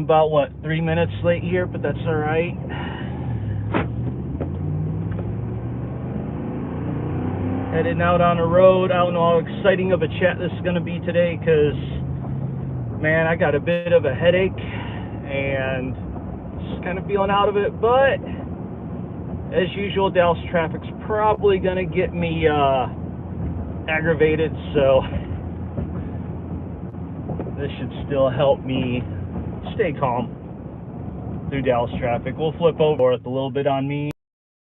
about, what, 3 minutes late here, but that's all right. Heading out on the road. I don't know how exciting of a chat this is going to be today because, man, I got a bit of a headache and just kind of feeling out of it. But as usual, Dallas traffic's probably going to get me aggravated, so this should still help me stay calm through Dallas traffic. We'll flip over a little bit on me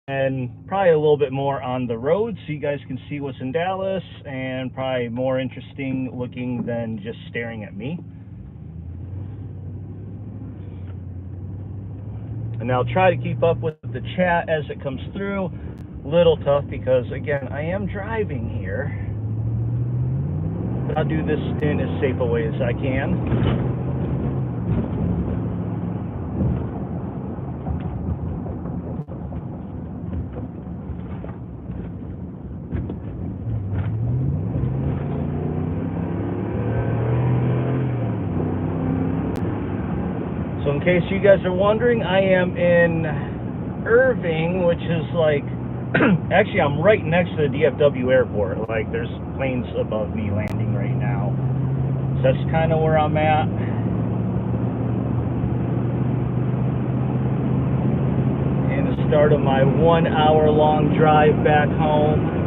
and probably a little bit more on the road so you guys can see what's in Dallas, and probably more interesting looking than just staring at me. And I'll try to keep up with the chat as it comes through. Little tough because, again, I am driving here. But I'll do this in as safe a way as I can. So in case you guys are wondering, I am in Irving, which is like, actually I'm right next to the DFW airport. Like there's planes above me landing right now. So that's kind of where I'm at. And the start of my 1 hour long drive back home.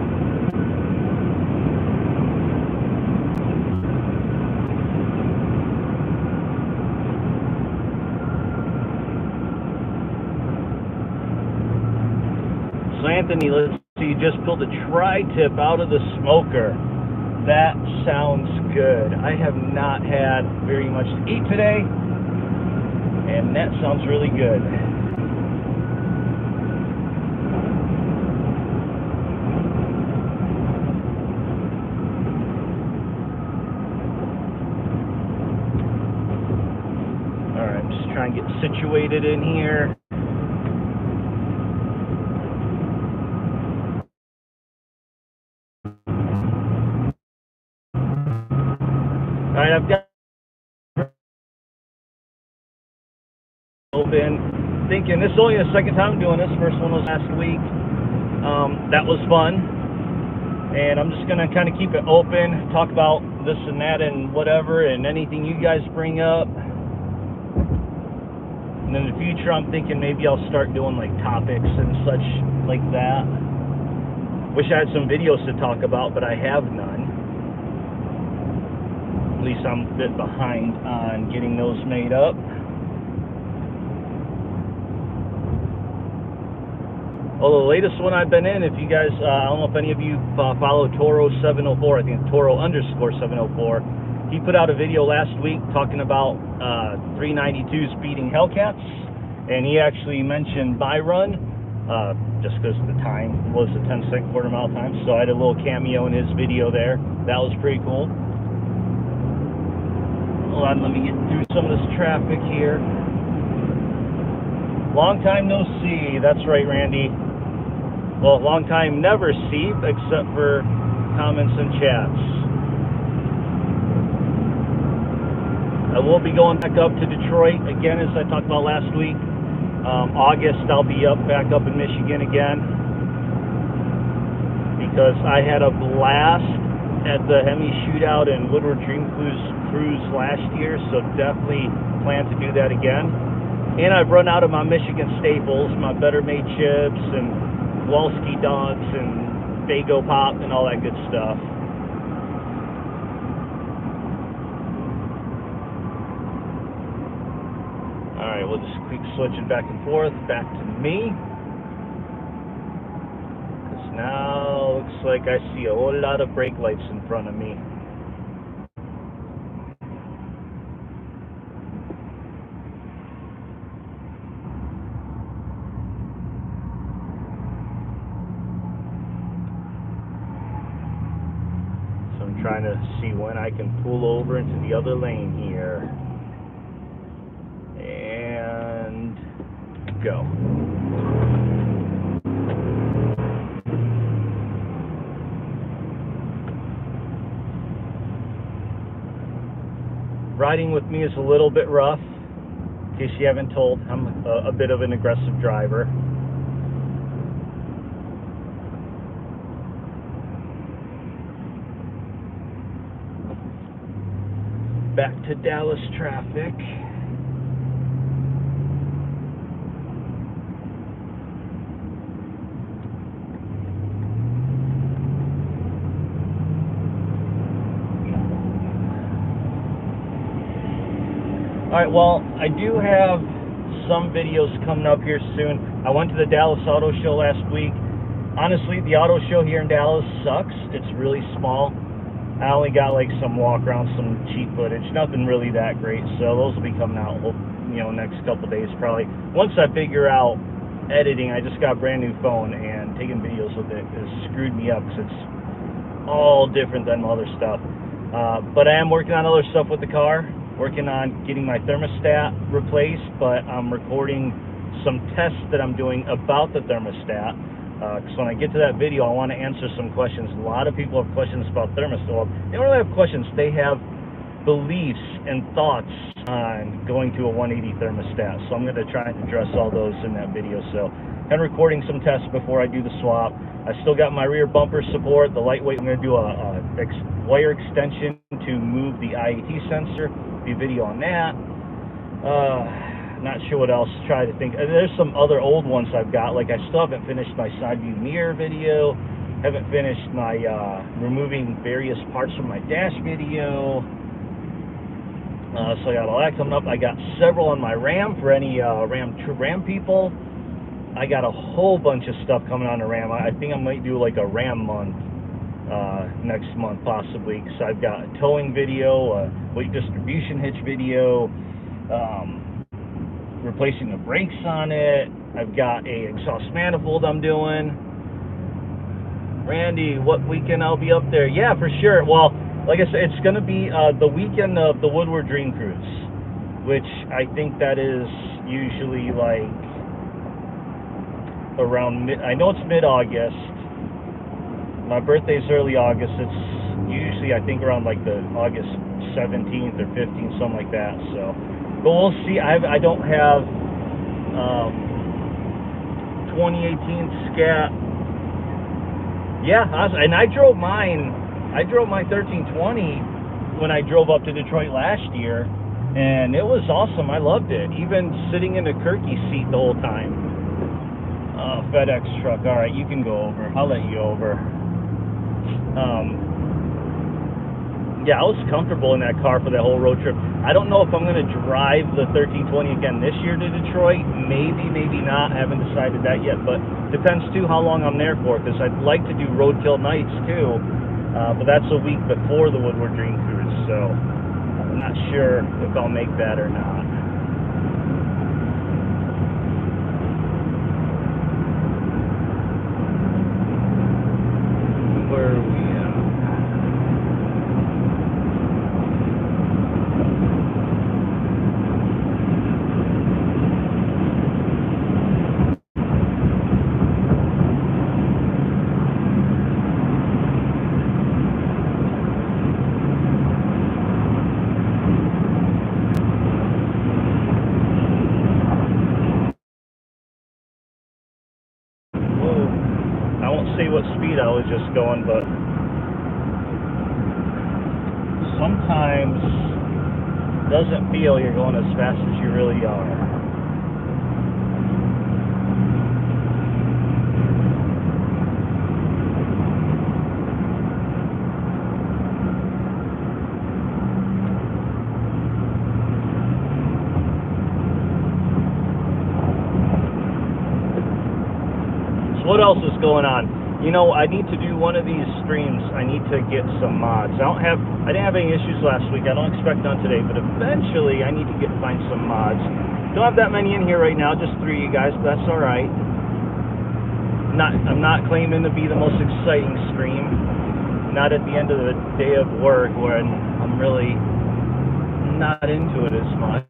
Anthony, let's see, you just pulled a tri-tip out of the smoker. That sounds good. I have not had very much to eat today, and that sounds really good. All right, I'm just trying to get situated in here. All right, I've got open. Thinking this is only the second time I'm doing this. First one was last week. That was fun, and I'm just gonna kind of keep it open, talk about this and that and whatever, and anything you guys bring up. And in the future, I'm thinking maybe I'll start doing like topics and such like that. Wish I had some videos to talk about, but I have none. At least I'm a bit behind on getting those made up. Well, the latest one I've been in, if you guys, I don't know if any of you follow Toro 704, I think it's Toro _704. He put out a video last week talking about 392s beating Hellcats, and he actually mentioned my run, just because the time was a 10-second quarter-mile time, so I had a little cameo in his video there. That was pretty cool. Hold on, let me get through some of this traffic here. Long time no see. That's right, Randy. Well, long time never see, except for comments and chats. I will be going back up to Detroit again, as I talked about last week. August, I'll be back up in Michigan again, because I had a blast at the Hemi Shootout and Woodward Dream Cruise last year, so definitely plan to do that again. And I've run out of my Michigan staples, my Better Made chips and Walski dogs and Fago Pop and all that good stuff. All right, we'll just keep switching back and forth, back to me. Because now looks like I see a whole lot of brake lights in front of me. Trying to see when I can pull over into the other lane here. And go. Riding with me is a little bit rough. In case you haven't told, I'm a bit of an aggressive driver. Back to Dallas traffic. Alright, well, I do have some videos coming up here soon. I went to the Dallas Auto Show last week. Honestly, the auto show here in Dallas sucks. It's really small. I only got like some walk around, some cheap footage, nothing really that great. So those will be coming out, you know, next couple days probably. Once I figure out editing, I just got a brand new phone, and taking videos with it has screwed me up because it's all different than other stuff. But I am working on other stuff with the car. Working on getting my thermostat replaced, but I'm recording some tests that I'm doing about the thermostat. Because when I get to that video, I want to answer some questions. A lot of people have questions about thermostat. Well, they don't really have questions. They have beliefs and thoughts on going to a 180 thermostat. So I'm going to try and address all those in that video. So I'm recording some tests before I do the swap. I still got my rear bumper support, the lightweight. I'm going to do a wire extension to move the IAT sensor. Be a video on that. Not sure what else. Try to think. There's some other old ones I've got. Like I still haven't finished my side view mirror video. Haven't finished my removing various parts from my dash video. So I got all that coming up. I got several on my Ram for any Ram people. I got a whole bunch of stuff coming on the Ram. I think I might do like a Ram month next month possibly, because I've got a towing video, a weight distribution hitch video, replacing the brakes on it. I've got a exhaust manifold I'm doing. Randy, what weekend I'll be up there? Yeah, for sure. Well, like I said, it's going to be the weekend of the Woodward Dream Cruise, which I think that is usually like around I know it's mid-August. My birthday's early August. It's usually, I think, around like the August 17th or 15th, something like that. So, but we'll see. I don't have 2018 Scat. Yeah, and I drove mine. I drove my 1320 when I drove up to Detroit last year, and it was awesome. I loved it. Even sitting in the Kirky seat the whole time. FedEx truck. All right, you can go over. I'll let you over. Yeah, I was comfortable in that car for that whole road trip. I don't know if I'm going to drive the 1320 again this year to Detroit. Maybe, maybe not. I haven't decided that yet, but depends too how long I'm there for, because I'd like to do roadkill nights too, but that's a week before the Woodward Dream Cruise, so I'm not sure if I'll make that or not. Where are we at? I won't say what speed I was just going, but sometimes it doesn't feel you're going as fast as you really are. So what else is going on? You know, I need to do one of these streams. I need to get some mods. I didn't have any issues last week. I don't expect none today, but eventually I need to find some mods. Don't have that many in here right now, just 3 of you guys, but that's all right. I'm not claiming to be the most exciting stream. Not at the end of the day of work when I'm really not into it as much.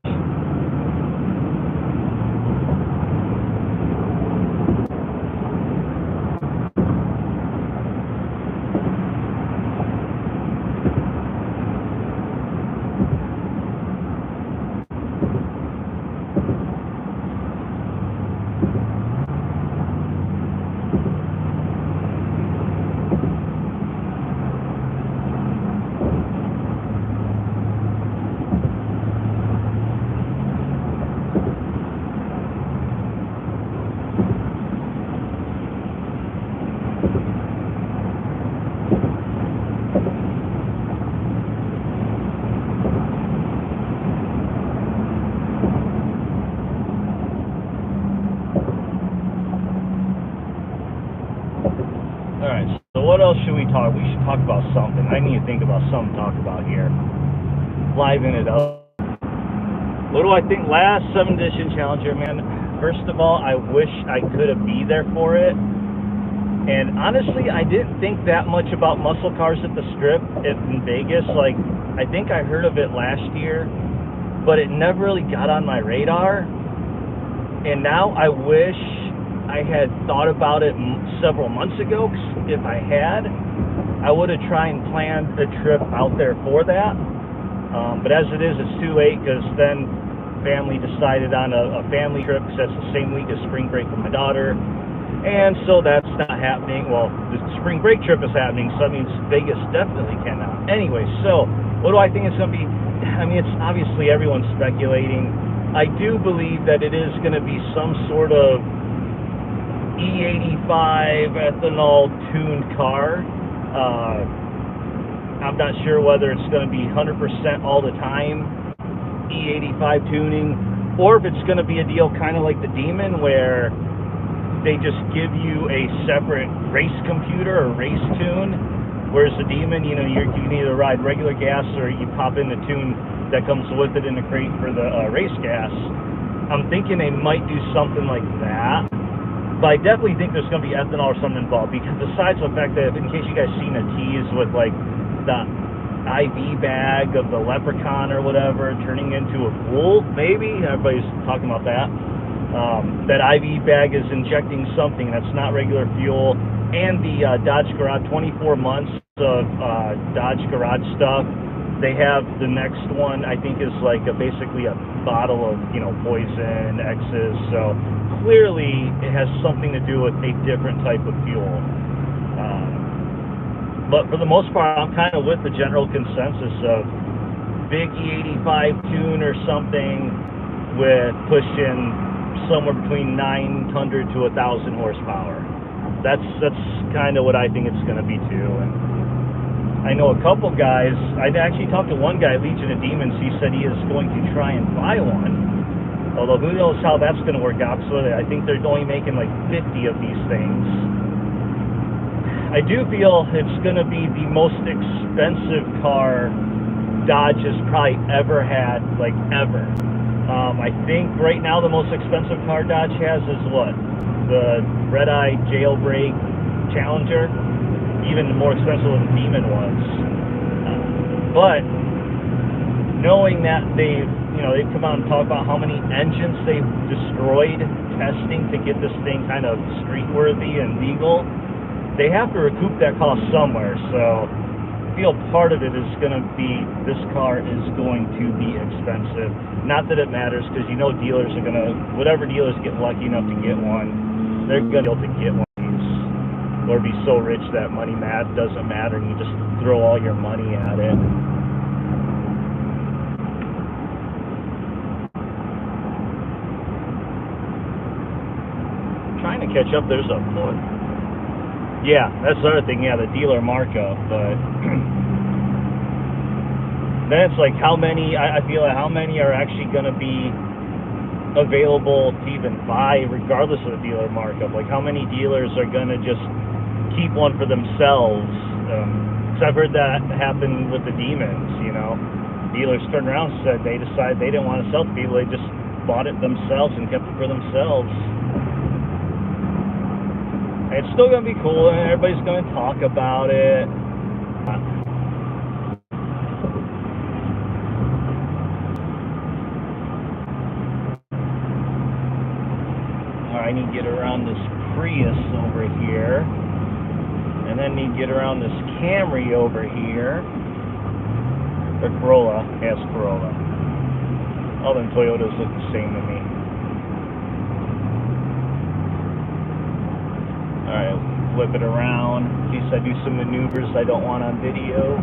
what else should we talk? We should talk about something. I need to think about something to talk about here. Liven it up. What do I think? Last 7th edition Challenger, man. First of all, I wish I could have been there for it. And honestly, I didn't think that much about muscle cars at the Strip in Vegas. Like, I think I heard of it last year, but it never really got on my radar. And now I wish I had thought about it several months ago. 'Cause if I had, I would have tried and planned a trip out there for that. But as it is, it's too late, because then family decided on a family trip, because that's the same week as spring break for my daughter. And so that's not happening. Well, the spring break trip is happening, so that means Vegas definitely cannot. Anyway, so what do I think it's going to be? I mean, it's obviously everyone's speculating. I do believe that it is going to be some sort of E85 ethanol tuned car. I'm not sure whether it's going to be 100% all the time E85 tuning, or if it's going to be a deal kind of like the Demon, where they just give you a separate race computer or race tune, whereas the Demon, you know, you can either ride regular gas or you pop in the tune that comes with it in the crate for the race gas. I'm thinking they might do something like that, but I definitely think there's going to be ethanol or something involved, because besides the fact that, in case you guys seen a tease with like the IV bag of the leprechaun or whatever turning into a pool, maybe everybody's talking about that. That IV bag is injecting something that's not regular fuel, and the Dodge Garage 24 months of Dodge Garage stuff. They have the next one, I think, is like basically a bottle of, you know, poison X's. So clearly it has something to do with a different type of fuel. But for the most part, I'm kind of with the general consensus of big E85 tune or something with pushing somewhere between 900 to 1,000 horsepower. That's kind of what I think it's going to be too. And I know a couple guys. I actually talked to one guy, Legion of Demons. He said he is going to try and buy one. Although who knows how that's going to work out. So I think they're only making like 50 of these things. I do feel it's going to be the most expensive car Dodge has probably ever had, like ever. I think right now the most expensive car Dodge has is what? The red-eye jailbreak Challenger. Even more expensive than the Demon was. But knowing that they've come out and talked about how many engines they've destroyed testing to get this thing kind of street-worthy and legal, they have to recoup that cost somewhere. So I feel part of it is going to be, this car is going to be expensive. Not that it matters, because you know dealers are going to, whatever dealers get lucky enough to get one, they're going to be able to get one of these, or be so rich that money doesn't matter, and you just throw all your money at it. I'm trying to catch up. There's a foot. Yeah, that's the other thing. Yeah, the dealer markup, but then it's like how many, I feel like how many are actually going to be available to even buy regardless of the dealer markup. Like how many dealers are going to just keep one for themselves? Because I've heard that happen with the Demons, you know. Dealers turned around and said they decided they didn't want to sell to people, they just bought it themselves and kept it for themselves. It's still going to be cool, and everybody's going to talk about it. I need to get around this Prius over here, and then need to get around this Camry over here. The Corolla, yes, Corolla. All them Toyotas look the same to me. Alright, flip it around in case I do some maneuvers I don't want on video.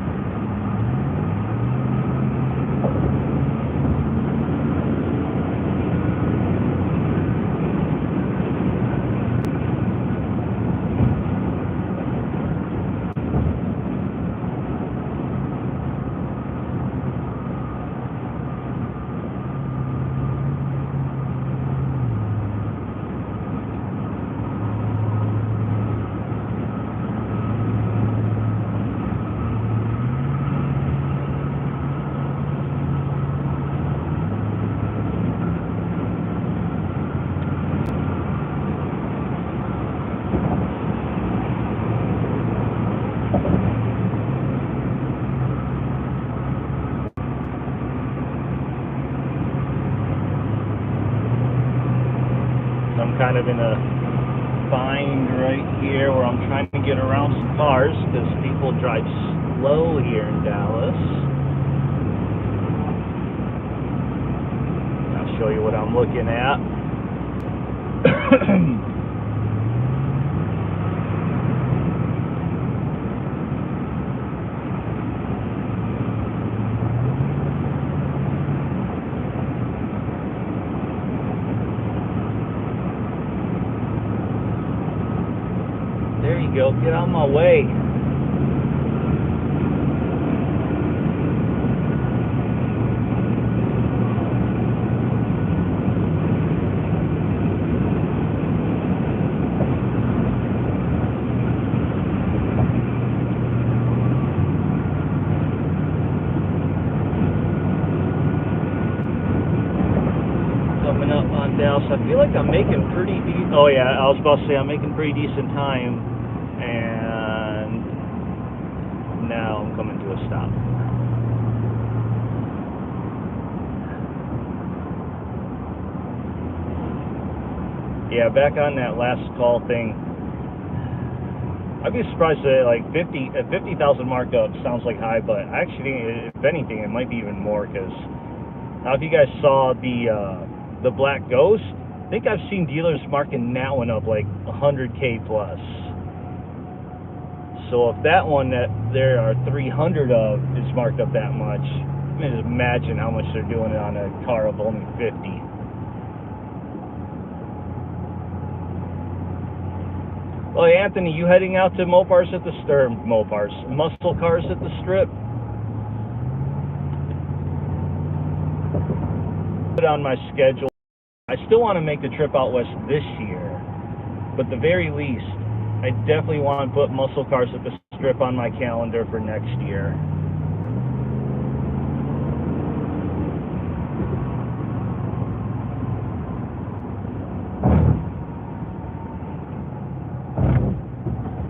I'm kind of in a bind right here where I'm trying to get around some cars because people drive slow here in Dallas. I'll show you what I'm looking at. There you go, get out of my way. Coming up on Dallas, I feel like I'm making pretty decent. Oh yeah, I was about to say I'm making pretty decent time, and now I'm coming to a stop. Yeah, back on that last call thing. I'd be surprised that like 50,000 markup sounds like high, but actually, if anything, it might be even more. Because now, if you guys saw the Black Ghost, I think I've seen dealers marking that one up like 100K plus. So if that one that there are 300 of is marked up that much, I mean, just imagine how much they're doing it on a car of only 50. Well, hey, Anthony, you heading out to Mopars at the muscle cars at the strip? Put on my schedule. I still want to make the trip out west this year, but at the very least, I definitely want to put muscle cars at the strip on my calendar for next year.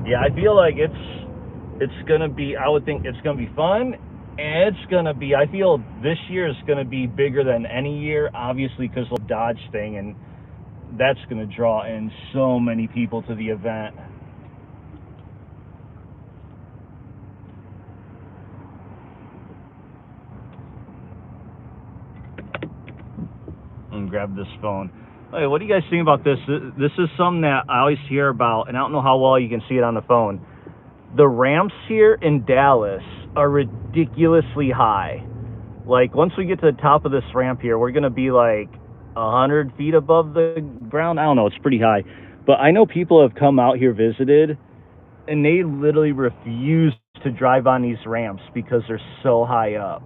Yeah, I feel like it's gonna be. I would think it's gonna be fun, and it's gonna be. I feel this year is gonna be bigger than any year, obviously because of the Dodge thing, and that's gonna draw in so many people to the event. And grab this phone. Hey, what do you guys think about this? This is something that I always hear about, and I don't know how well you can see it on the phone. The ramps here in Dallas are ridiculously high. Like, once we get to the top of this ramp here, we're going to be like 100 feet above the ground. I don't know, it's pretty high. But I know people have come out here, visited, and they literally refuse to drive on these ramps because they're so high up.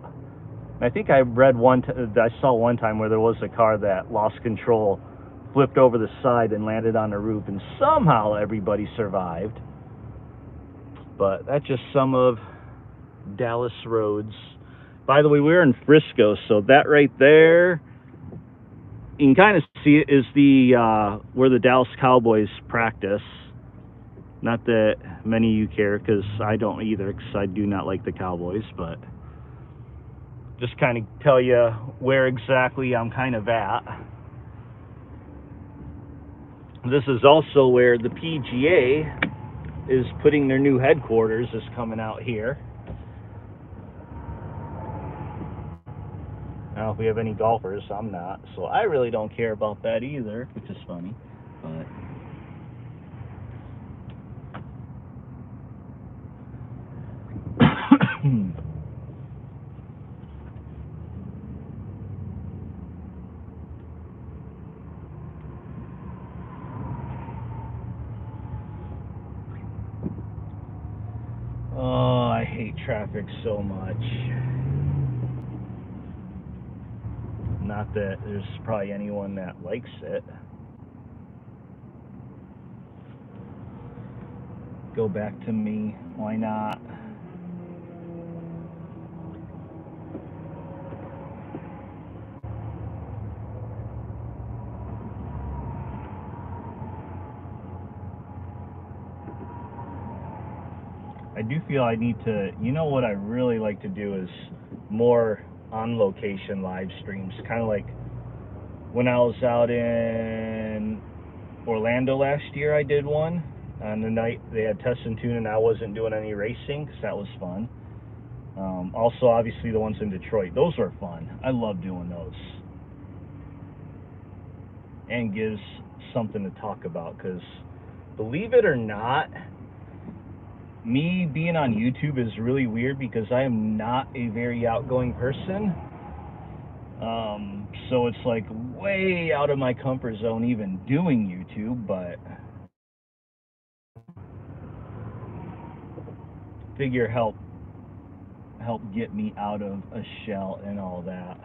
I think I read I saw one time where there was a car that lost control, flipped over the side and landed on the roof, and somehow everybody survived. But that's just some of Dallas roads. By the way, we're in Frisco, so that right there, you can kind of see it, is the where the Dallas Cowboys practice. Not that many of you care, because I don't either, because I do not like the Cowboys, but just kind of tell you where exactly I'm kind of at. This is also where the PGA is putting their new headquarters, is coming out here. Now, if we have any golfers, I'm not, so I really don't care about that either, which is funny, but oh, I hate traffic so much. Not that there's probably anyone that likes it. Go back to me, why not? I do feel I need to, you know what I really like to do is more on location live streams, kind of like when I was out in Orlando last year I did one. On the night they had test and tune and I wasn't doing any racing, because that was fun. Also, obviously, the ones in Detroit. Those were fun. I love doing those. And gives something to talk about, because believe it or not, me being on YouTube is really weird because I am not a very outgoing person. So it's like way out of my comfort zone even doing YouTube, but figure help get me out of a shell and all that.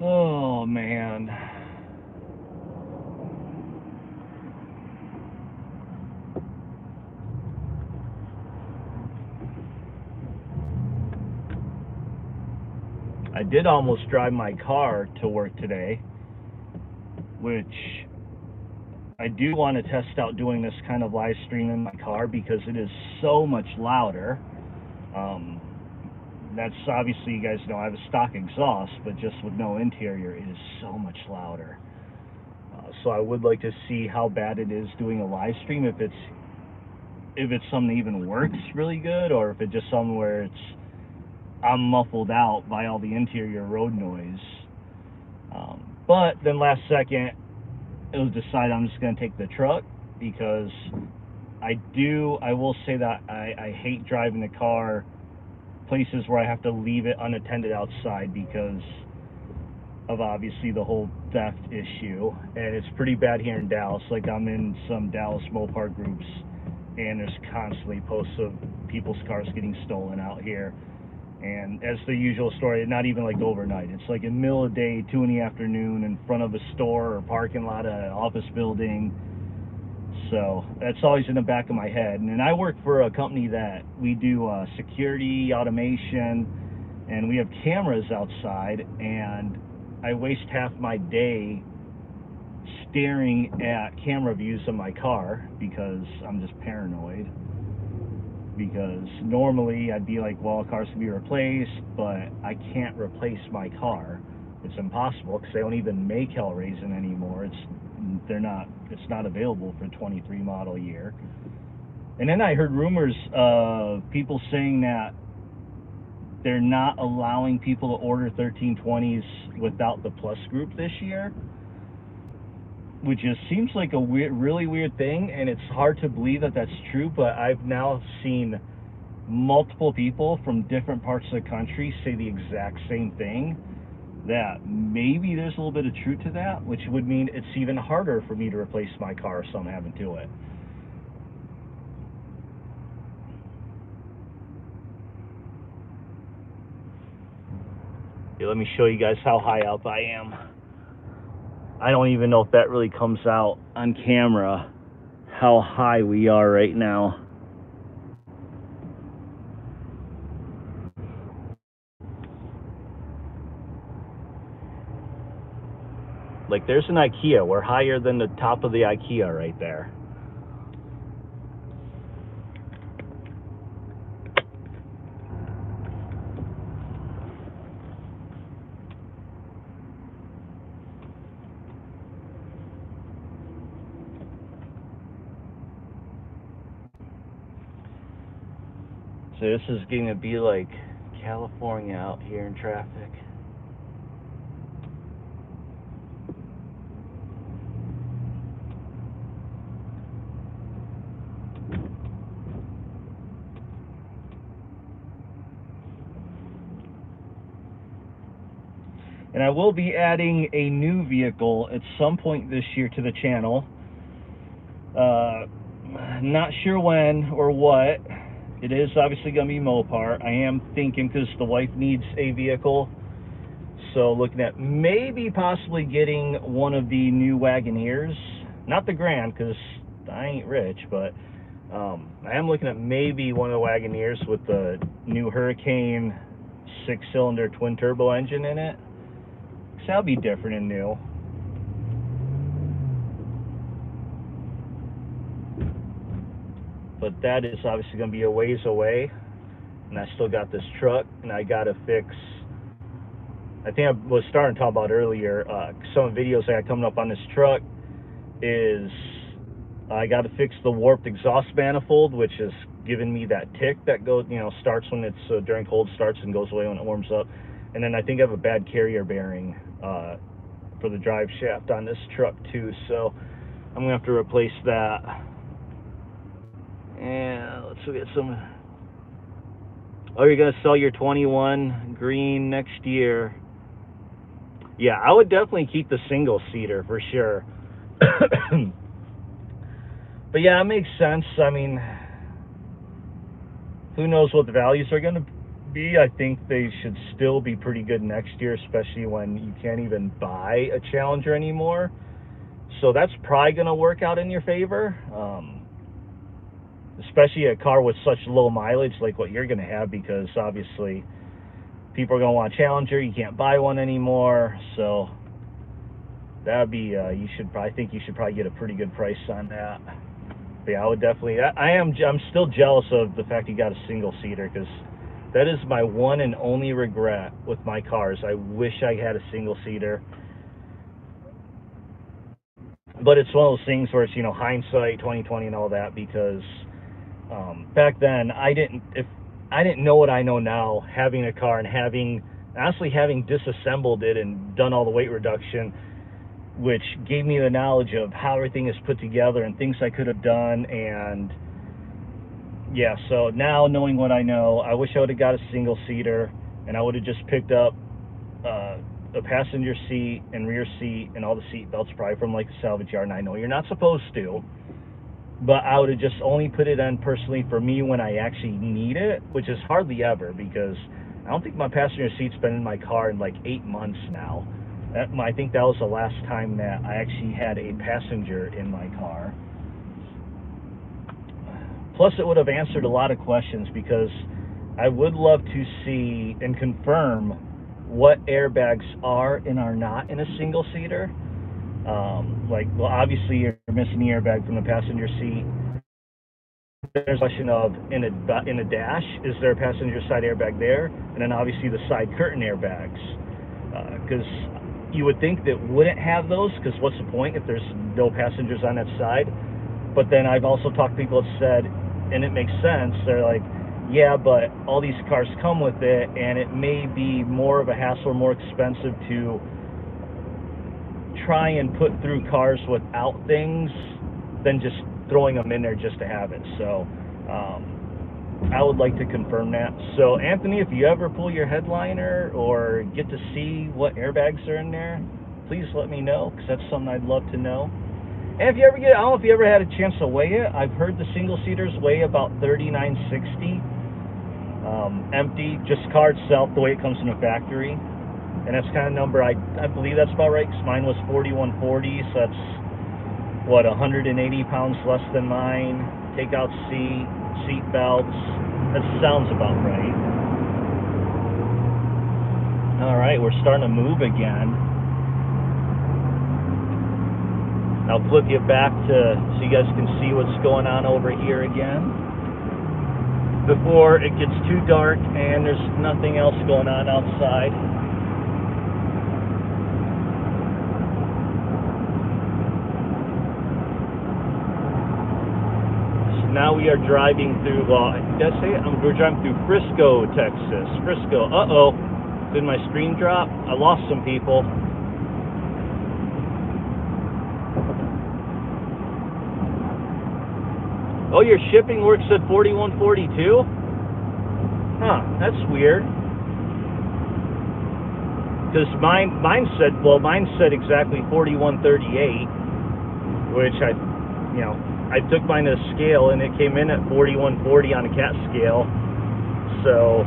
Oh man. I did almost drive my car to work today, which I do want to test out doing this kind of live stream in my car because it is so much louder. That's obviously, you guys know I have a stock exhaust, but just with no interior, it is so much louder. So I would like to see how bad it is doing a live stream, if it's something that even works really good, or if it's just something where I'm muffled out by all the interior road noise. But then last second, it was decided I'm just going to take the truck, because I will say that I hate driving the car places where I have to leave it unattended outside because of obviously the whole theft issue, and it's pretty bad here in Dallas. Like, I'm in some Dallas Mopar groups, and there's constantly posts of people's cars getting stolen out here. And as the usual story, not even like overnight, it's like in the middle of the day, 2 in the afternoon, in front of a store or parking lot of an office building. So that's always in the back of my head. And I work for a company that we do security, automation, and we have cameras outside, and I waste half my day staring at camera views of my car because I'm just paranoid. Because normally I'd be like, well, cars can be replaced, but I can't replace my car. It's impossible because they don't even make Hellraisin anymore. It's not available for 23 model year. And then I heard rumors of people saying that they're not allowing people to order 1320s without the Plus group this year, which just seems like a really weird thing, and it's hard to believe that that's true. But I've now seen multiple people from different parts of the country say the exact same thing, that maybe there's a little bit of truth to that, which would mean it's even harder for me to replace my car if something happened to it. Here, let me show you guys how high up I am. I don't even know if that really comes out on camera, how high we are right now. Like, there's an IKEA. We're higher than the top of the IKEA right there. So this is going to be like California out here in traffic. And I will be adding a new vehicle at some point this year to the channel. Not sure when or what. It is obviously going to be Mopar. I am thinking, because the wife needs a vehicle, so looking at maybe possibly getting one of the new Wagoneers. Not the Grand, because I ain't rich, but I am looking at maybe one of the Wagoneers with the new Hurricane 6-cylinder twin turbo engine in it. So that'll be different and new. But that is obviously going to be a ways away. and I still got this truck, and I got to fix. I think I was starting to talk about earlier. Some videos I got coming up on this truck is I got to fix the warped exhaust manifold, which is giving me that tick that goes, starts when it's during cold starts and goes away when it warms up. And then I think I have a bad carrier bearing for the drive shaft on this truck too. So I'm gonna have to replace that. And let's look at some. Oh, you're gonna sell your 21 green next year? Yeah, I would definitely keep the single seater for sure. But yeah, it makes sense. I mean, who knows what the values are going to be. I think they should still be pretty good next year, especially when you can't even buy a Challenger anymore. So that's probably going to work out in your favor, especially a car with such low mileage like what you're going to have, because obviously people are going to want a Challenger. You can't buy one anymore, so that'd be I think you should probably get a pretty good price on that. But yeah, I would definitely. I'm still jealous of the fact you got a single seater, because that is my one and only regret with my cars. I wish I had a single seater, but it's one of those things where it's hindsight 2020 and all that, because back then I didn't know what I know now, having a car and having disassembled it and done all the weight reduction, which gave me the knowledge of how everything is put together and things I could have done. And yeah, so now knowing what I know, I wish I would have got a single seater, and I would have just picked up a passenger seat and rear seat and all the seat belts probably from like the salvage yard. And I know you're not supposed to, but I would have just only put it in personally for me when I actually need it, which is hardly ever, because I don't think my passenger seat's been in my car in like 8 months now. I think that was the last time that I actually had a passenger in my car. Plus, it would have answered a lot of questions, because I would love to see and confirm what airbags are and are not in a single seater. Well, obviously you're missing the airbag from the passenger seat. There's a question of in a dash, is there a passenger side airbag there? And then obviously the side curtain airbags, because you would think that wouldn't have those, because what's the point if there's no passengers on that side? But then I've also talked to people that said, and it makes sense, they're like, yeah, but all these cars come with it, and it may be more of a hassle or more expensive to try and put through cars without things than just throwing them in there just to have it. So I would like to confirm that. So Anthony, if you ever pull your headliner or get to see what airbags are in there, please let me know, because that's something I'd love to know. And if you ever I don't know if you ever had a chance to weigh it. I've heard the single seaters weigh about 3960 empty, just car itself, the way it comes from the factory. And that's kind of number, I believe that's about right, because mine was 4140, so that's what, 180 pounds less than mine. Take out seat belts. That sounds about right. All right, we're starting to move again. I'll flip you back so you guys can see what's going on over here again, before it gets too dark and there's nothing else going on outside. Now we are driving through, did I say it? We're driving through Frisco, Texas. Frisco. Uh-oh. Did my screen drop? I lost some people. Oh, your shipping works at 4142? Huh, that's weird. Because mine said exactly 4138, which I took mine to scale and it came in at 4140 on a CAT scale, so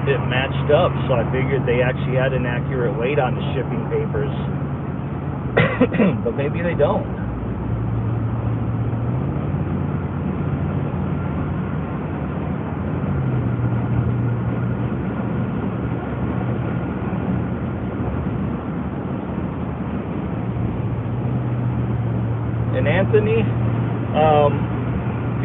it matched up. So I figured they actually had an accurate weight on the shipping papers, but maybe they don't. And Anthony, if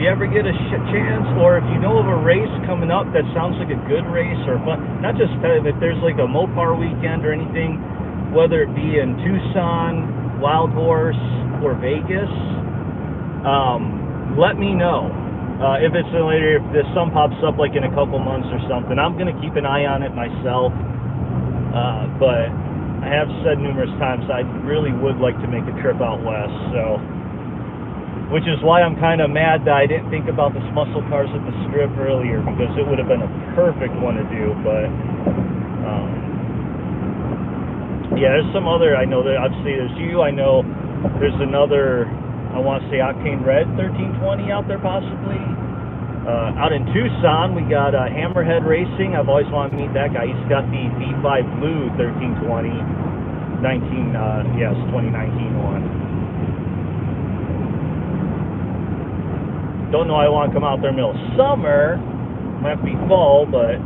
you ever get a chance, or if you know of a race coming up that sounds like a good race or fun, not just if there's like a Mopar weekend or anything, whether it be in Tucson, Wild Horse, or Vegas, let me know. If it's later, if the sun pops up like in a couple months or something, I'm going to keep an eye on it myself. But I have said numerous times I really would like to make a trip out west, so, which is why I'm kind of mad that I didn't think about this muscle cars at the Strip earlier, because it would have been a perfect one to do. But yeah, there's some other, I know that obviously there's you, I know there's another, I want to say Octane Red 1320 out there possibly. Out in Tucson, we got Hammerhead Racing. I've always wanted to meet that guy. He's got the V5 Blue 1320, 2019 one. Don't know I want to come out there middle of summer. Might have to be fall, but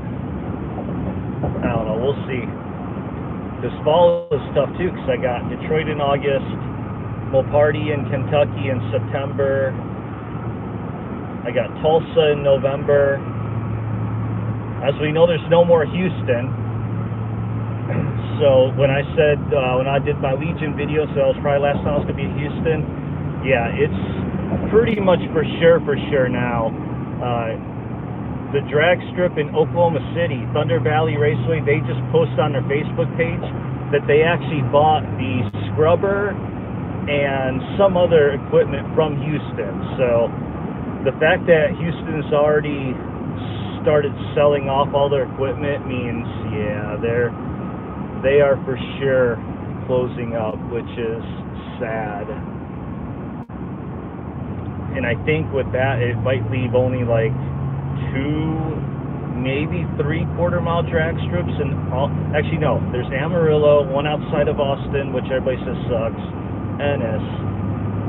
I don't know. We'll see. This fall is tough too, because I got Detroit in August, Moparty in Kentucky in September. I got Tulsa in November. As we know, there's no more Houston. So when I said, when I did my Legion video, so that was probably last time I was going to be in Houston, yeah, it's pretty much for sure now. The drag strip in Oklahoma City, Thunder Valley Raceway, they just posted on their Facebook page that they actually bought the scrubber and some other equipment from Houston. So the fact that Houston's already started selling off all their equipment means, yeah, they are for sure closing up, which is sad. And I think with that, it might leave only like 2, maybe 3/4-mile drag strips, and actually no, there's Amarillo, one outside of Austin, which everybody says sucks, Ennis,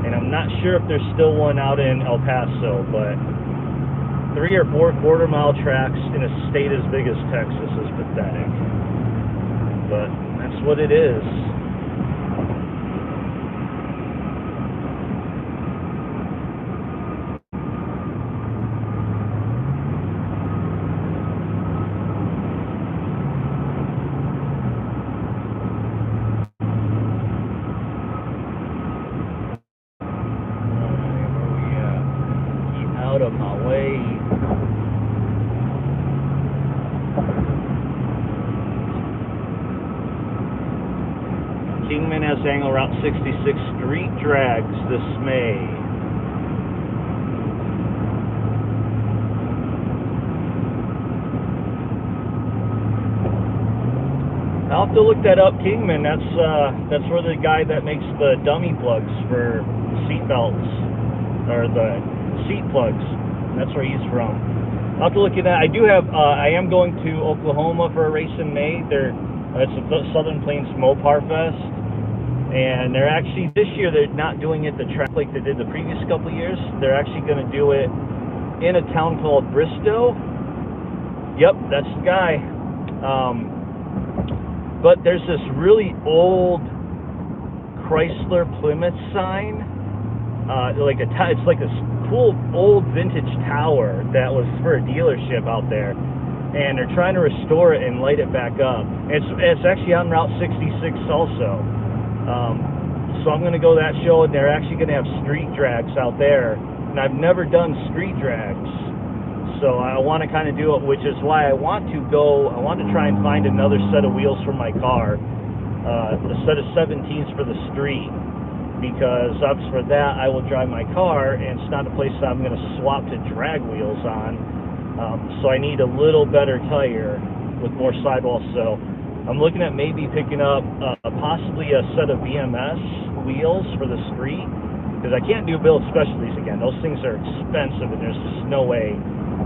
and I'm not sure if there's still one out in El Paso, but 3 or 4 quarter-mile tracks in a state as big as Texas is pathetic. But that's what it is. Out of my way. Kingman has angle Route 66 street drags this May. I'll have to look that up. Kingman, that's where the guy that makes the dummy plugs for seat belts, or the seat plugs, that's where he's from. I'll have to look at that. I am going to Oklahoma for a race in May. It's the Southern Plains Mopar Fest, and they're actually, this year they're not doing it the track like they did the previous couple of years. They're actually going to do it in a town called Bristow. Yep, that's the guy. But there's this really old Chrysler Plymouth sign, it's like this cool old vintage tower that was for a dealership out there, and they're trying to restore it and light it back up. It's actually on Route 66 also. So I'm going to go to that show, and they're actually going to have street drags out there, and I've never done street drags, so I want to kind of do it, which is why I want to try and find another set of wheels for my car, a set of 17s for the street, because for that I will drive my car, and it's not a place that I'm going to swap to drag wheels on. So I need a little better tire with more sidewalls. So I'm looking at maybe picking up possibly a set of BMS wheels for the street, because I can't do build specialties again. Those things are expensive, and there's just no way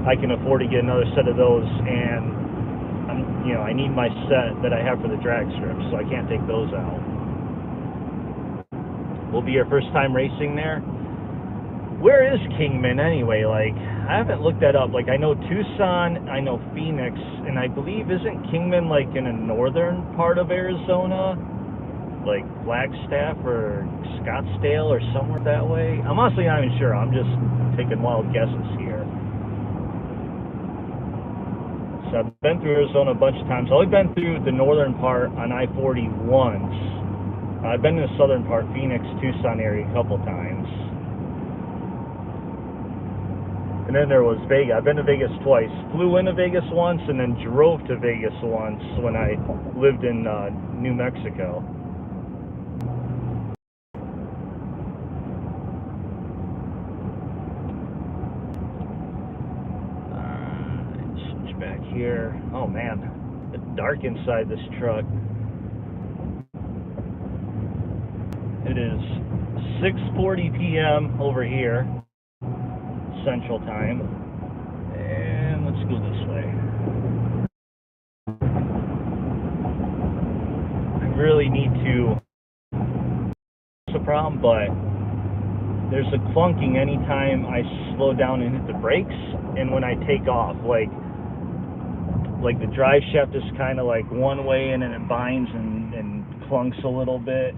I can afford to get another set of those. And I need my set that I have for the drag strips, so I can't take those out. Will be your first time racing there. Where is Kingman anyway? Like, I haven't looked that up. Like, I know Tucson, I know Phoenix, and I believe, isn't Kingman like in a northern part of Arizona? Like Flagstaff or Scottsdale or somewhere that way? I'm honestly not even sure. I'm just taking wild guesses here. So I've been through Arizona a bunch of times. I've only been through the northern part on I-40 once. I've been in the southern part, Phoenix, Tucson area a couple times. And then there was Vegas. I've been to Vegas twice. Flew into Vegas once and then drove to Vegas once when I lived in New Mexico. Switch back here. Oh man, it's dark inside this truck. It is 6:40 p.m. over here, Central Time, and let's go this way. I really need to. It's a problem, but there's a clunking anytime I slow down and hit the brakes, and when I take off, like the drive shaft is kind of like one way, and then it binds and clunks a little bit.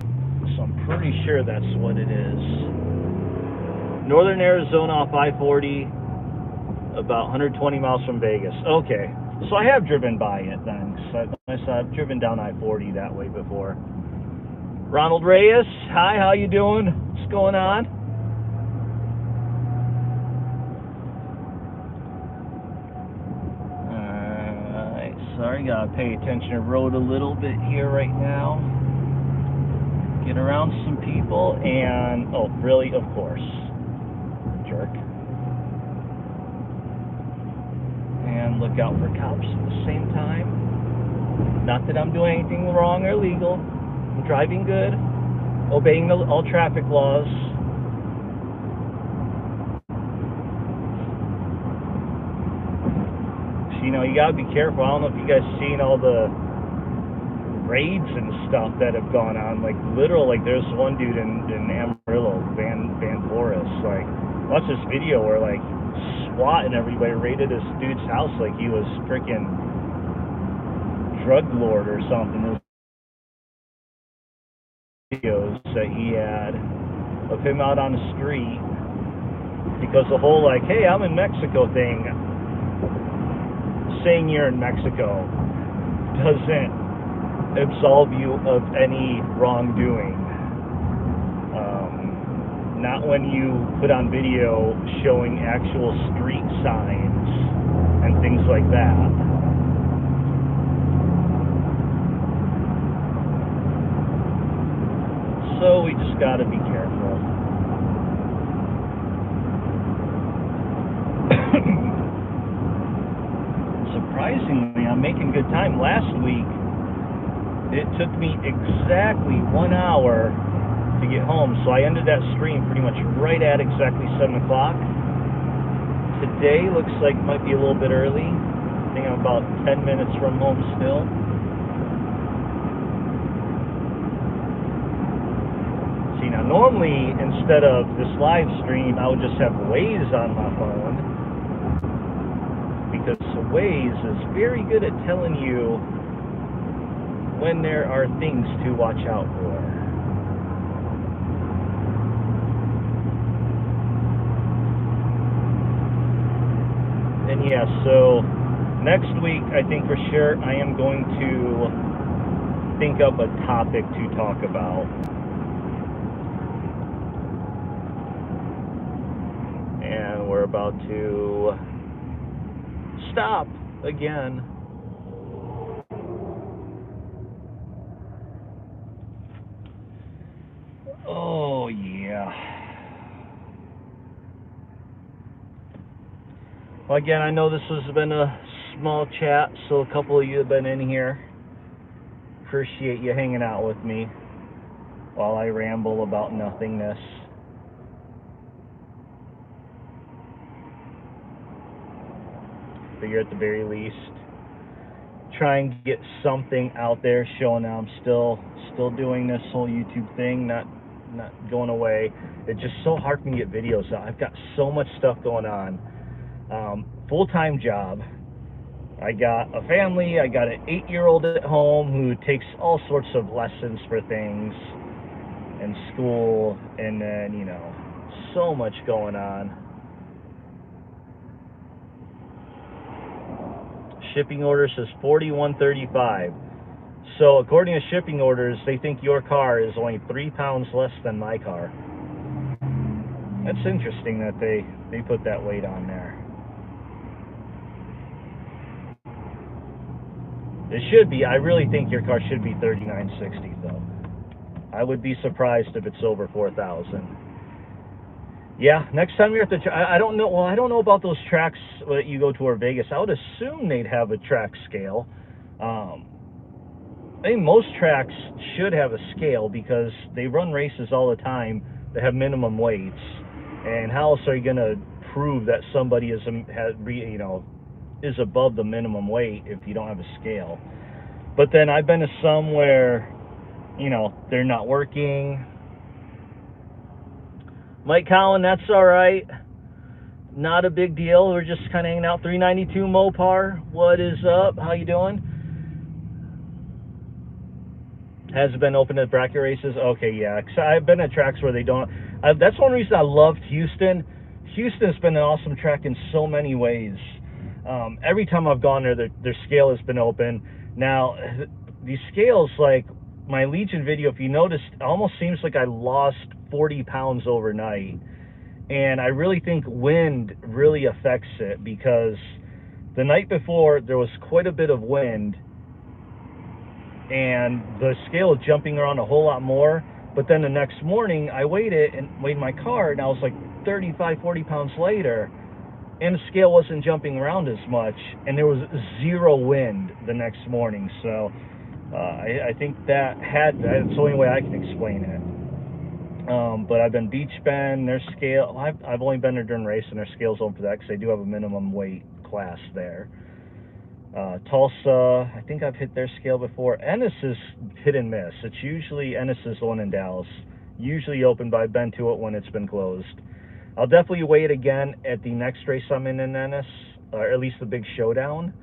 So I'm pretty sure that's what it is. Northern Arizona off I-40, about 120 miles from Vegas. Okay, so I have driven by it then. So I've driven down I-40 that way before. Ronald Reyes, hi, how you doing? What's going on? Alright, sorry, gotta pay attention to the road a little bit here right now. Get around some people and, oh, really? Of course. Jerk. And look out for cops at the same time. Not that I'm doing anything wrong or illegal. I'm driving good, obeying all traffic laws. So, you know, you gotta be careful. I don't know if you guys seen all the raids and stuff that have gone on, like literal, like there's one dude in Amarillo, Van Forest, like watch this video where like SWAT and everybody raided this dude's house like he was freaking drug lord or something. There's videos that he had of him out on the street, because the whole like, hey, I'm in Mexico thing, saying you're in Mexico doesn't absolve you of any wrongdoing. Not when you put on video showing actual street signs and things like that. So we just gotta be careful. Surprisingly, I'm making good time. Last week, it took me exactly 1 hour to get home, so I ended that stream pretty much right at exactly 7 o'clock. Today looks like it might be a little bit early. I think I'm about 10 minutes from home still. See, now normally, instead of this live stream, I would just have Waze on my phone, because Waze is very good at telling you when there are things to watch out for. And yeah, so next week, I think for sure I am going to think up a topic to talk about. And we're about to stop again. Oh, yeah. Well, again, I know this has been a small chat, so a couple of you have been in here. Appreciate you hanging out with me while I ramble about nothingness. Figure at the very least, try and get something out there showing that I'm still doing this whole YouTube thing, not going away. It's just so hard for me to get videos out. I've got so much stuff going on. Full-time job. I got a family. I got an 8-year-old at home who takes all sorts of lessons for things in school, and then, you know, so much going on. shipping order says $41.35. So according to shipping orders, they think your car is only 3 pounds less than my car. That's interesting that they put that weight on there. It should be. I really think your car should be $39.60 though. I would be surprised if it's over $4,000. Yeah, next time you're at the I don't know. Well, I don't know about those tracks that you go to or Vegas. I would assume they'd have a track scale. I think most tracks should have a scale because they run races all the time that have minimum weights. And how else are you going to prove that somebody is above the minimum weight if you don't have a scale? But then I've been to some where, they're not working. Mike Collin, that's all right. Not a big deal. We're just kind of hanging out. 392 Mopar, what is up? How you doing? Has it been open to bracket races? Okay, yeah. Cause I've been at tracks where they don't. That's one reason I loved Houston. Houston's been an awesome track in so many ways. Every time I've gone there, their scale has been open. Now, these scales, like my Legion video, if you noticed, it almost seems like I lost 40 pounds overnight. And I really think wind really affects it because the night before there was quite a bit of wind and the scale was jumping around a whole lot more. But then the next morning I weighed my car and I was like 35, 40 pounds later and the scale wasn't jumping around as much and there was zero wind the next morning. So I think that's the only way I can explain it. But I've been Beach Bend, their scale, I've only been there during race and their scale's open for that because they do have a minimum weight class there. Tulsa, I think I've hit their scale before. Ennis is hit and miss. It's usually, Ennis is the one in Dallas, usually open, but I've been to it when it's been closed. I'll definitely weigh it again at the next race I'm in Ennis, or at least the big showdown.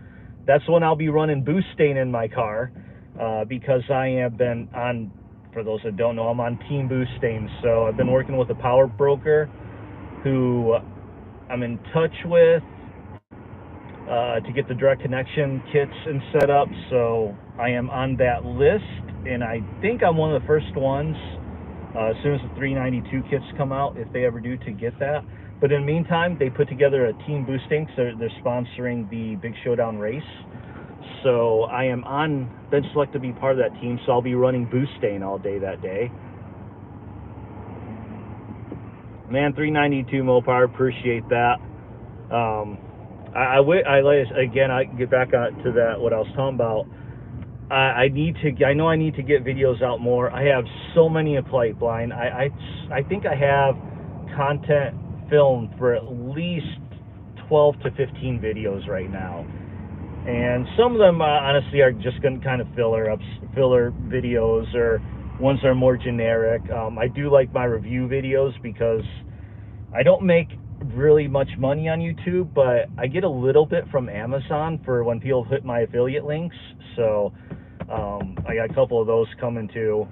That's when I'll be running Boostain in my car, because I have been on, for those that don't know, I'm on Team Boostain. So I've been working with a power broker who I'm in touch with to get the direct connection kits and set up. So I am on that list, and I think I'm one of the first ones as soon as the 392 kits come out, if they ever do, to get that. But in the meantime, they put together a Team Boostain, so they're sponsoring the Big Showdown race. So I am been selected to be part of that team, so I'll be running Boostain all day that day. Man, 392 Mopar, appreciate that. I get back to that, what I was talking about. I know I need to get videos out more. I have so many in pipeline. I think I have content filmed for at least 12 to 15 videos right now. And some of them, honestly, are just going to kind of filler videos or ones that are more generic. I do like my review videos because I don't make really much money on YouTube, but I get a little bit from Amazon for when people hit my affiliate links. So I got a couple of those coming too.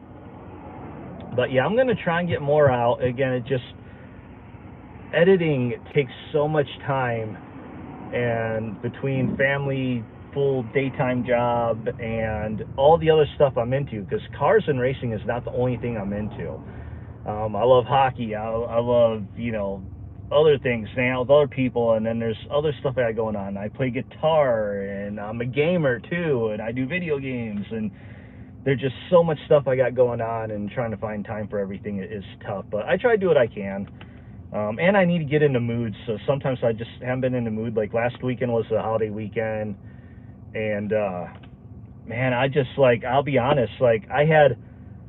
But yeah, I'm going to try and get more out. Again, editing takes so much time, and between family, full daytime job, and all the other stuff I'm into, because cars and racing is not the only thing I'm into. I love hockey. I love, other things, hang out with other people, and then there's other stuff I got going on. I play guitar, and I'm a gamer too, and I do video games, and there's just so much stuff I got going on, and trying to find time for everything is tough, but I try to do what I can. And I need to get into moods, so sometimes I just haven't been in the mood. Like last weekend was the holiday weekend, and man, I'll be honest, I had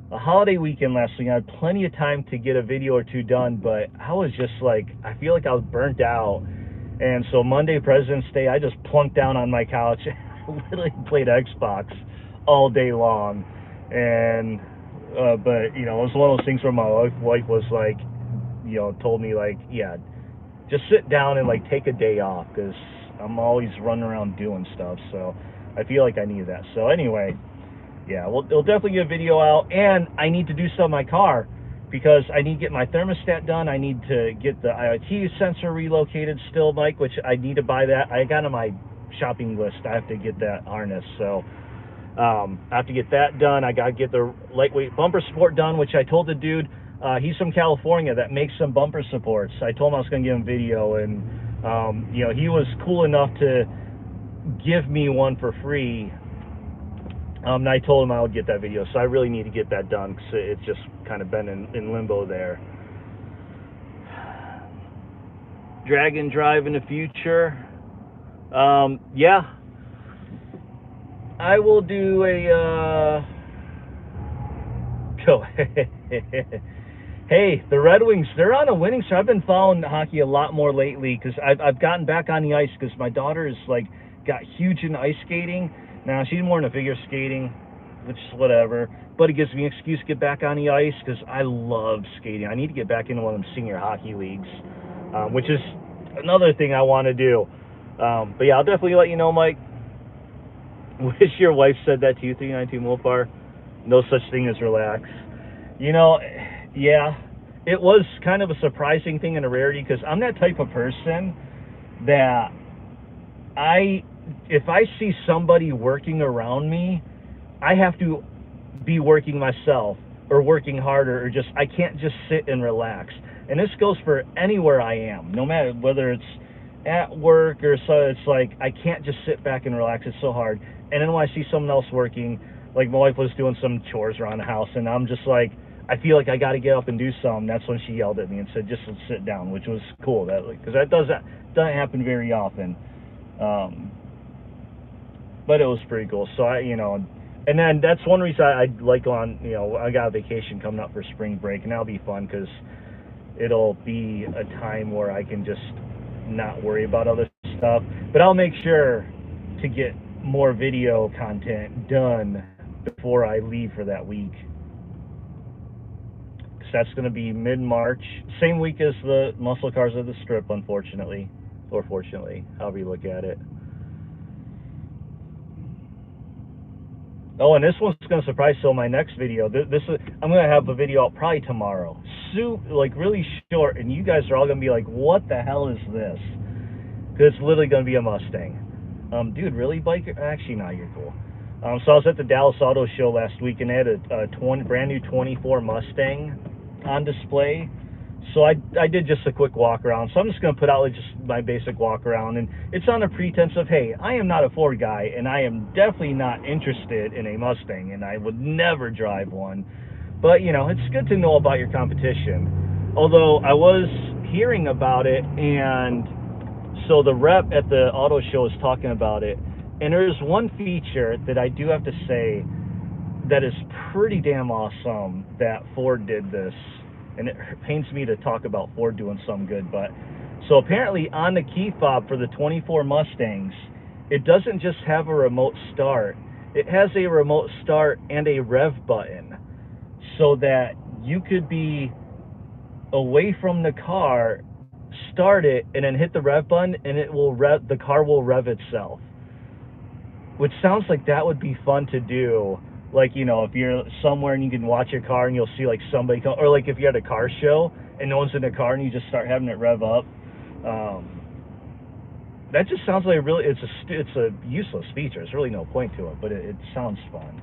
a holiday weekend last week. I had plenty of time to get a video or two done, but I was just I feel like I was burnt out. And so Monday, President's Day, I just plunked down on my couch and literally played Xbox all day long. And but it was one of those things where my wife was told me yeah, just sit down and take a day off, because I'm always running around doing stuff. So I feel like I need that. So anyway, yeah, it'll definitely get a video out, and I need to do stuff in my car because I need to get my thermostat done. I need to get the IoT sensor relocated still, Mike, which I need to buy that. I got on my shopping list. I have to get that harness, so I have to get that done. I got to get the lightweight bumper support done, which I told the dude, he's from California, that makes some bumper supports. I told him I was going to give him video, and you know, he was cool enough to give me one for free. And I told him I would get that video, so I really need to get that done because it's just kind of been in limbo there. Drag and drive in the future. Yeah, I will do a hey, the Red Wings, they're on a winning streak. I've been following hockey a lot more lately because I've gotten back on the ice because my daughter is like got huge in ice skating. Now she's more into figure skating, which is whatever, but it gives me an excuse to get back on the ice because I love skating. I need to get back into one of them senior hockey leagues, which is another thing I want to do. But yeah, I'll definitely let you know, Mike. Wish your wife said that to you, 392 Mopar. No such thing as relax. You know, yeah, it was kind of a surprising thing and a rarity because I'm that type of person that if I see somebody working around me, I have to be working myself or working harder, or just, I can't just sit and relax. And this goes for anywhere I am, no matter whether it's at work or so. It's like I can't just sit back and relax. It's so hard. And then when I see someone else working, like my wife was doing some chores around the house, and I'm just like, I feel like I got to get up and do something. That's when she yelled at me and said, just sit down, which was cool. That, because that doesn't happen very often. But it was pretty cool. So I, you know, and then that's one reason I like on, you know, I got a vacation coming up for spring break, and that'll be fun because it'll be a time where I can just not worry about other stuff. But I'll make sure to get more video content done before I leave for that week. Because that's going to be mid-March, same week as the muscle cars of the Strip, unfortunately, or fortunately, however you look at it. Oh, and this one's going to surprise. So my next video, this is, I'm going to have a video out probably tomorrow, like really short, and you guys are all going to be like, what the hell is this? Because it's literally going to be a Mustang. Dude, really, biker? Actually, no, you're cool. So I was at the Dallas Auto Show last week, and they had a brand new 24 Mustang on display. So I did just a quick walk around. So I'm just going to put out like just my basic walk around, and it's on a pretense of, hey, I am not a Ford guy, and I am definitely not interested in a Mustang, and I would never drive one. But you know, it's good to know about your competition. Although I was hearing about it, and so the rep at the auto show is talking about it, and there's one feature that I do have to say that is pretty damn awesome that Ford did this. And it pains me to talk about Ford doing some good, but so apparently on the key fob for the 24 Mustangs, it doesn't just have a remote start. It has a remote start and a rev button, so that you could be away from the car, start it, and then hit the rev button, and it will rev. The car will rev itself, which sounds like that would be fun to do. Like, you know, if you're somewhere and you can watch your car and you'll see like somebody come, or like if you're at a car show and no one's in the car and you just start having it rev up. That just sounds like it's a useless feature. There's really no point to it, but it sounds fun.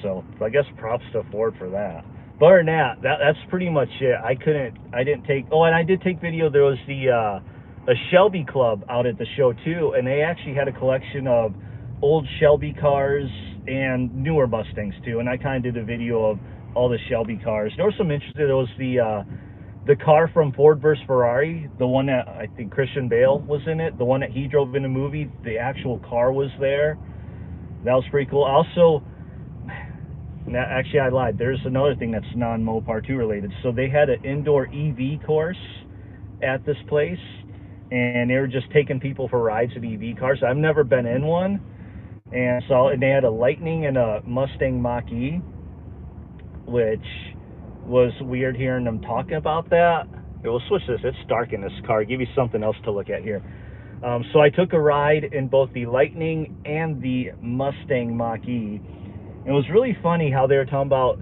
So I guess props to Ford for that. But other than that, that's pretty much it. I didn't take, oh, and I did take video. There was a Shelby Club out at the show too, and they actually had a collection of old Shelby cars and newer Mustangs too, and I kind of did a video of all the Shelby cars. There was some interesting. There was the car from Ford vs Ferrari, the one that I think Christian Bale was in it, the one that he drove in the movie. The actual car was there. That was pretty cool. Also, actually I lied. There's another thing that's non-Mopar 2 related. So they had an indoor EV course at this place, and they were just taking people for rides in EV cars. I've never been in one. And they had a Lightning and a Mustang Mach-E, which was weird hearing them talking about that. Here, we'll switch this. It's dark in this car. Give you something else to look at here. So I took a ride in both the Lightning and the Mustang Mach-E. It was really funny how they were talking about,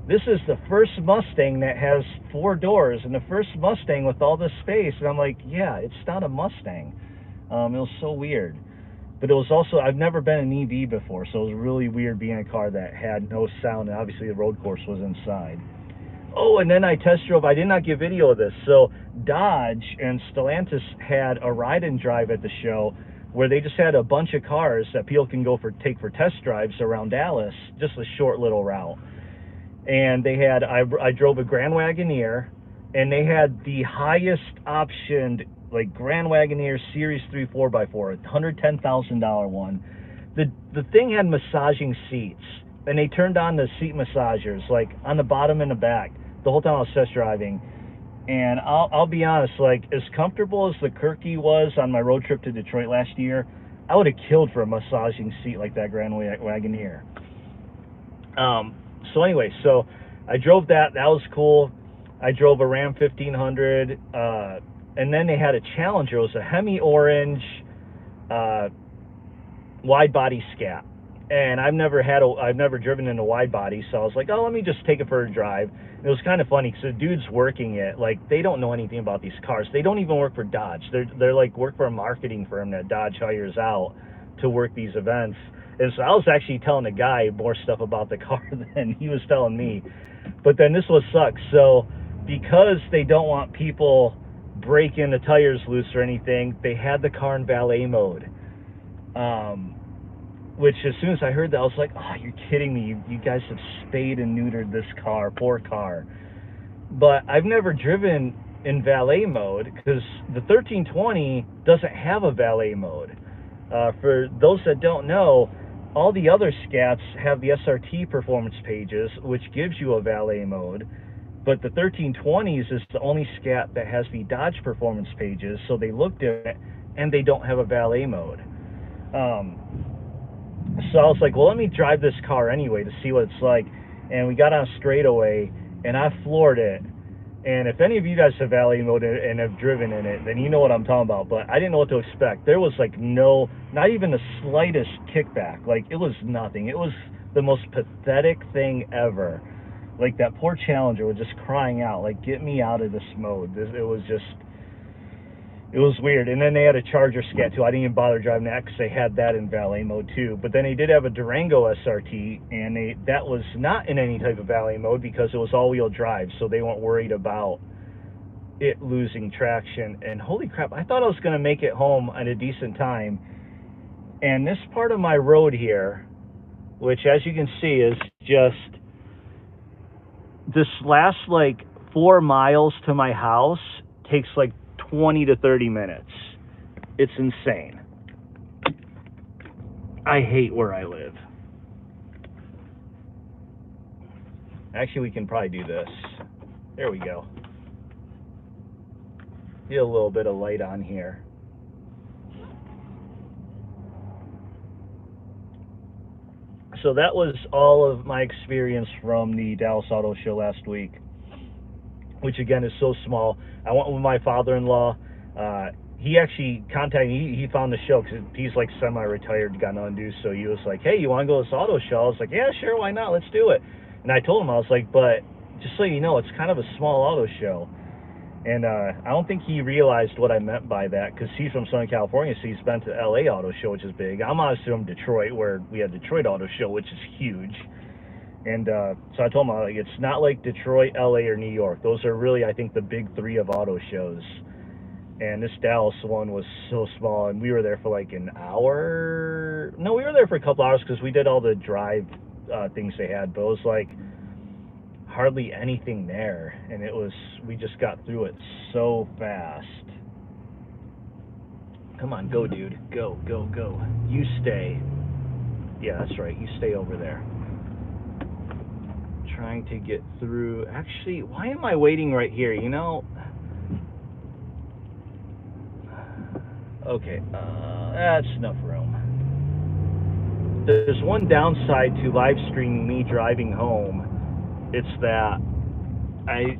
this is the first Mustang that has 4 doors and the first Mustang with all this space. And I'm like, yeah, it's not a Mustang. It was so weird. But it was also, I've never been an EV before, so it was really weird being in a car that had no sound, and obviously the road course was inside. Oh, and then I test drove, I did not get video of this, so Dodge and Stellantis had a ride and drive at the show where they just had a bunch of cars that people can take for test drives around Dallas, just a short little route. And they had, I drove a Grand Wagoneer, and they had the highest optioned, like, Grand Wagoneer Series 3 4x4, $110,000 one. The thing had massaging seats, and they turned on the seat massagers, like, on the bottom and the back, the whole time I was test driving. And I'll be honest, like, as comfortable as the Kirky was on my road trip to Detroit last year, I would have killed for a massaging seat like that Grand Wagoneer. So anyway, so I drove that. That was cool. I drove a Ram 1500, and then they had a Challenger. It was a Hemi Orange wide body Scat, and I've never driven in a wide body, so I was like, oh, let me just take it for a drive. And it was kind of funny because the dudes working it, like, they don't know anything about these cars. They don't even work for Dodge. They're like work for a marketing firm that Dodge hires out to work these events. And so I was actually telling the guy more stuff about the car than he was telling me. But then this was sucks. So because they don't want people breaking the tires loose or anything, they had the car in valet mode. Which, as soon as I heard that, I was like, oh, you're kidding me. You guys have spayed and neutered this car, poor car. But I've never driven in valet mode because the 1320 doesn't have a valet mode. For those that don't know, all the other Scats have the SRT performance pages, which gives you a valet mode, but the 1320s is the only Scat that has the Dodge performance pages, so they looked at it, and they don't have a valet mode. So I was like, well, let me drive this car anyway to see what it's like, and we got on a straightaway, and I floored it. And if any of you guys have valet mode and have driven in it, then you know what I'm talking about. But I didn't know what to expect. There was like not even the slightest kickback. Like, it was nothing. It was the most pathetic thing ever. Like, that poor Challenger was just crying out, like, get me out of this mode. It was weird. And then they had a Charger Scat too. I didn't even bother driving that because they had that in valet mode too. But then they did have a Durango SRT, and that was not in any type of valet mode because it was all-wheel drive, so they weren't worried about it losing traction. And holy crap, I thought I was going to make it home at a decent time. And this part of my road here, which, as you can see, is just this last like 4 miles to my house takes like 20 to 30 minutes. It's insane. I hate where I live. Actually, we can probably do this. There we go. Get a little bit of light on here. So that was all of my experience from the Dallas Auto Show last week, which again is so small. I went with my father-in-law. He actually contacted me. He found the show because he's like semi-retired, got nothing to do. So he was like, hey, you want to go to this auto show? I was like, yeah, sure, why not? Let's do it. And I told him, I was like, but just so you know, it's kind of a small auto show. And I don't think he realized what I meant by that because he's from Southern California, so he's been to LA Auto Show, which is big. I'm honestly from Detroit, where we had Detroit Auto Show, which is huge. And so I told him, like, it's not like Detroit, LA, or New York. Those are really, I think, the big 3 of auto shows. And this Dallas one was so small, and we were there for like an hour. No, we were there for a couple hours because we did all the drive things they had, but it was like hardly anything there, and we just got through it so fast. Come on, go, dude. Go, go, go. You stay. Yeah, that's right. You stay over there. Trying to get through. Actually, why am I waiting right here? You know. Okay, that's enough room. There's one downside to live streaming me driving home. It's that I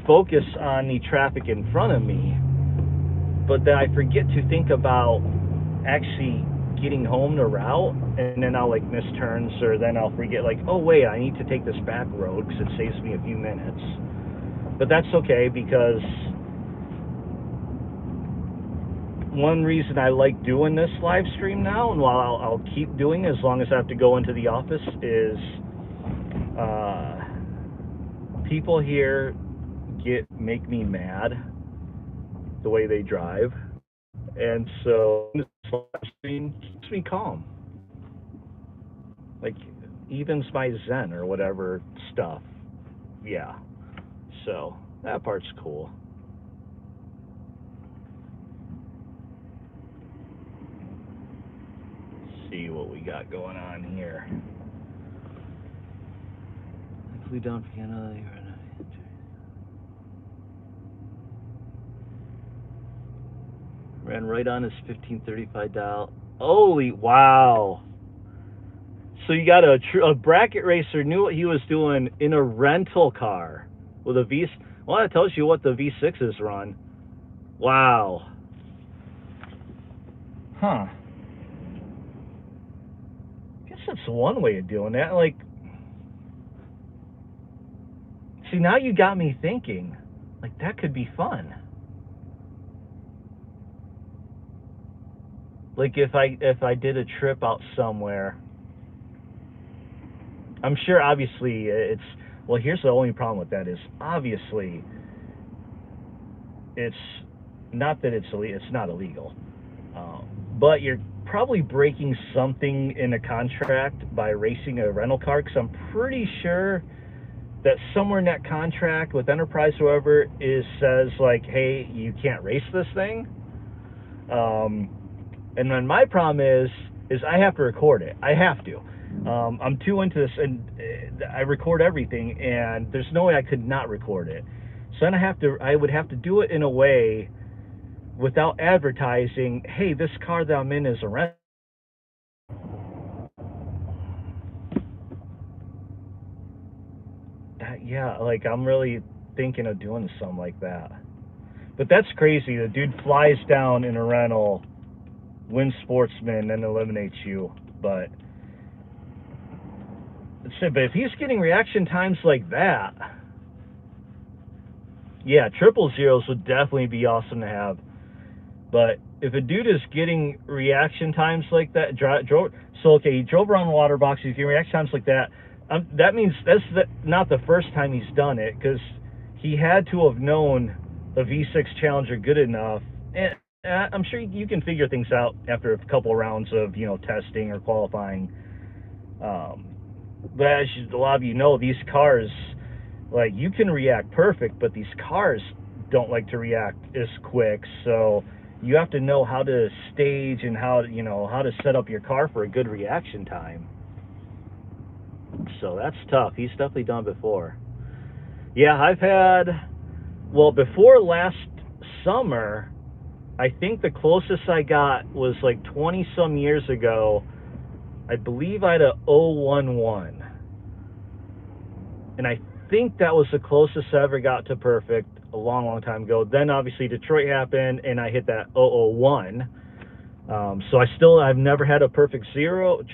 focus on the traffic in front of me, but then I forget to think about actually getting home the route, and then I'll like miss turns, or then I'll forget, like, oh wait, I need to take this back road because it saves me a few minutes. But that's okay because one reason I like doing this live stream now, and while I'll keep doing it as long as I have to go into the office, is people here make me mad the way they drive, and so this live stream keeps me calm. Like, evens my zen or whatever stuff. Yeah. So that part's cool. Let's see what we got going on here. Flew down piano. Ran right on his 1535 dial. Holy wow! So you got a bracket racer knew what he was doing in a rental car with a V. Well, that tells you what the V6s run. Wow. Huh. I guess that's one way of doing that. Like, see, now you got me thinking. Like, that could be fun. Like, if I did a trip out somewhere, I'm sure obviously it's, well, here's the only problem with that is obviously it's not that it's not illegal, but you're probably breaking something in a contract by racing a rental car, because I'm pretty sure that somewhere in that contract with Enterprise, whoever, says like, hey, you can't race this thing. And then my problem is I have to record it. I have to. I'm too into this, and I record everything, and there's no way I could not record it. So then I would have to do it in a way without advertising, hey, this car that I'm in is a rental. Yeah, like, I'm really thinking of doing something like that. But that's crazy. The dude flies down in a rental, wins Sportsman, and eliminates you. But if he's getting reaction times like that, yeah, 000s would definitely be awesome to have. But if a dude is getting reaction times like that, okay, he drove around the water box, he's getting reaction times like that, that means that's not the first time he's done it, because he had to have known a V6 Challenger good enough. And I'm sure you can figure things out after a couple rounds of, testing or qualifying. But as a lot of you know, these cars, like, you can react perfect, but these cars don't like to react as quick. So you have to know how to stage and how to set up your car for a good reaction time. So that's tough. He's definitely done before. Yeah, I've had, well, before last summer, I think the closest I got was like 20 some years ago. I believe I had a 011, and I think that was the closest I ever got to perfect a long time ago. Then obviously Detroit happened, and I hit that 001. So I've never had a perfect 000,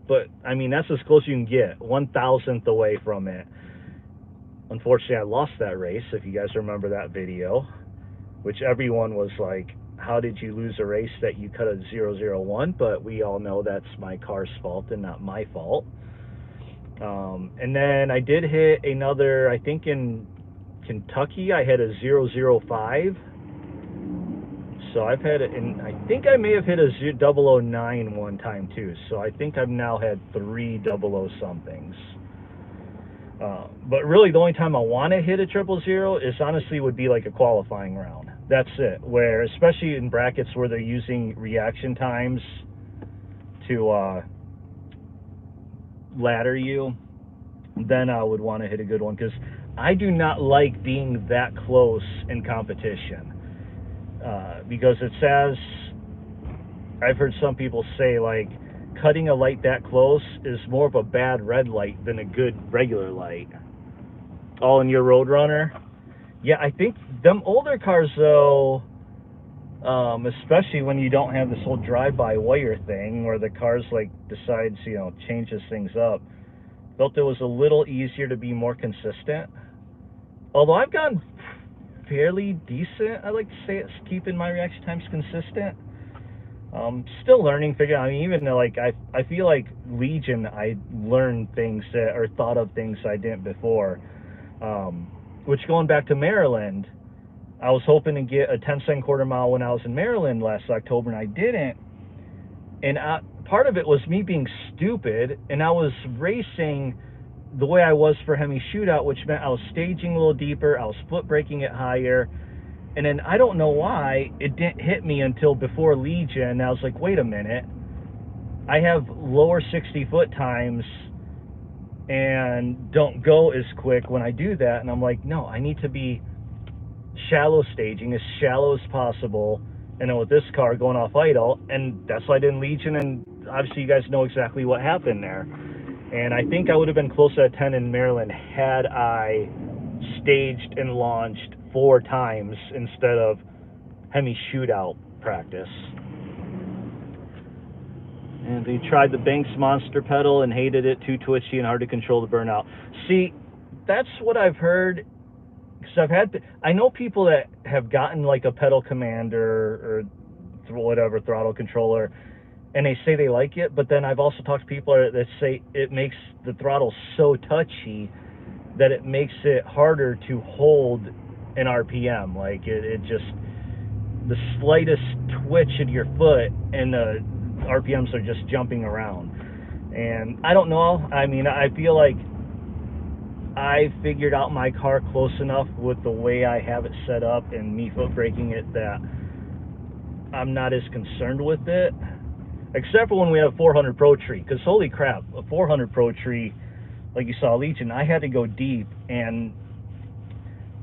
but I mean, that's as close you can get, 1,000th away from it. Unfortunately, I lost that race, if you guys remember that video, which everyone was like, how did you lose a race that you cut a 001? But we all know that's my car's fault and not my fault. And then I did hit another, I think in Kentucky, I had a 005. So I've had it, and I think I may have hit a 009 one time too. So I think I've now had 3 00 somethings. But really, the only time I want to hit a 000 is honestly would be like a qualifying round. That's it. Where, especially in brackets where they're using reaction times to ladder you, then I would want to hit a good one, because I do not like being that close in competition. Because it says, I've heard some people say, like, cutting a light that close is more of a bad red light than a good regular light. All in your Roadrunner. Yeah, I think them older cars, though, especially when you don't have this whole drive-by wire thing where the cars, like, decides, changes things up, felt it was a little easier to be more consistent. Although I've gone fairly decent. I like to say it's keeping my reaction times consistent. Still learning, figuring. I mean, even though, like, I feel like Legion, I learned things that, or thought of things I didn't before. Which, going back to Maryland, I was hoping to get a 10-second quarter mile when I was in Maryland last October, and I didn't. And part of it was me being stupid, and I was racing the way I was for Hemi Shootout, which meant I was staging a little deeper, I was foot braking it higher, and then I don't know why it didn't hit me until before Legion, and I was like, wait a minute, I have lower 60-foot times and don't go as quick when I do that, and I'm like, no, I need to be shallow staging, as shallow as possible, and then with this car going off idle, and that's why I did in Legion, and obviously you guys know exactly what happened there. And I think I would have been closer to 10 in Maryland had I staged and launched 4 times instead of Hemi Shootout practice. And they tried the Banks Monster pedal and hated it, too twitchy and hard to control the burnout. See, that's what I've heard, because I know people that have gotten like a pedal commander or whatever, throttle controller, and they say they like it, but then I've also talked to people that say it makes the throttle so touchy that it makes it harder to hold an RPM. Like it just, the slightest twitch of your foot and the RPMs are just jumping around. And I don't know, I mean, I feel like I figured out my car close enough with the way I have it set up and me foot braking it that I'm not as concerned with it. Except for when we have 400 Pro Tree, because holy crap, a 400 Pro Tree, like you saw Legion, I had to go deep, and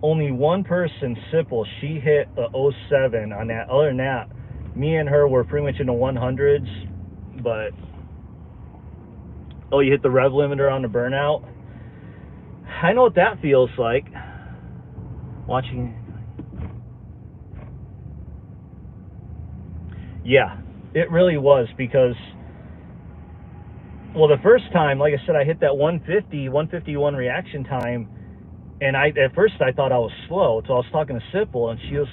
only one person, Sipple, she hit a 07 on that. Other than that, me and her were pretty much in the 100s, but, oh, you hit the rev limiter on the burnout? I know what that feels like, watching. Yeah. It really was, because, well, the first time, like I said, I hit that 151 reaction time, and at first I thought I was slow, so I was talking to Sipple, and she was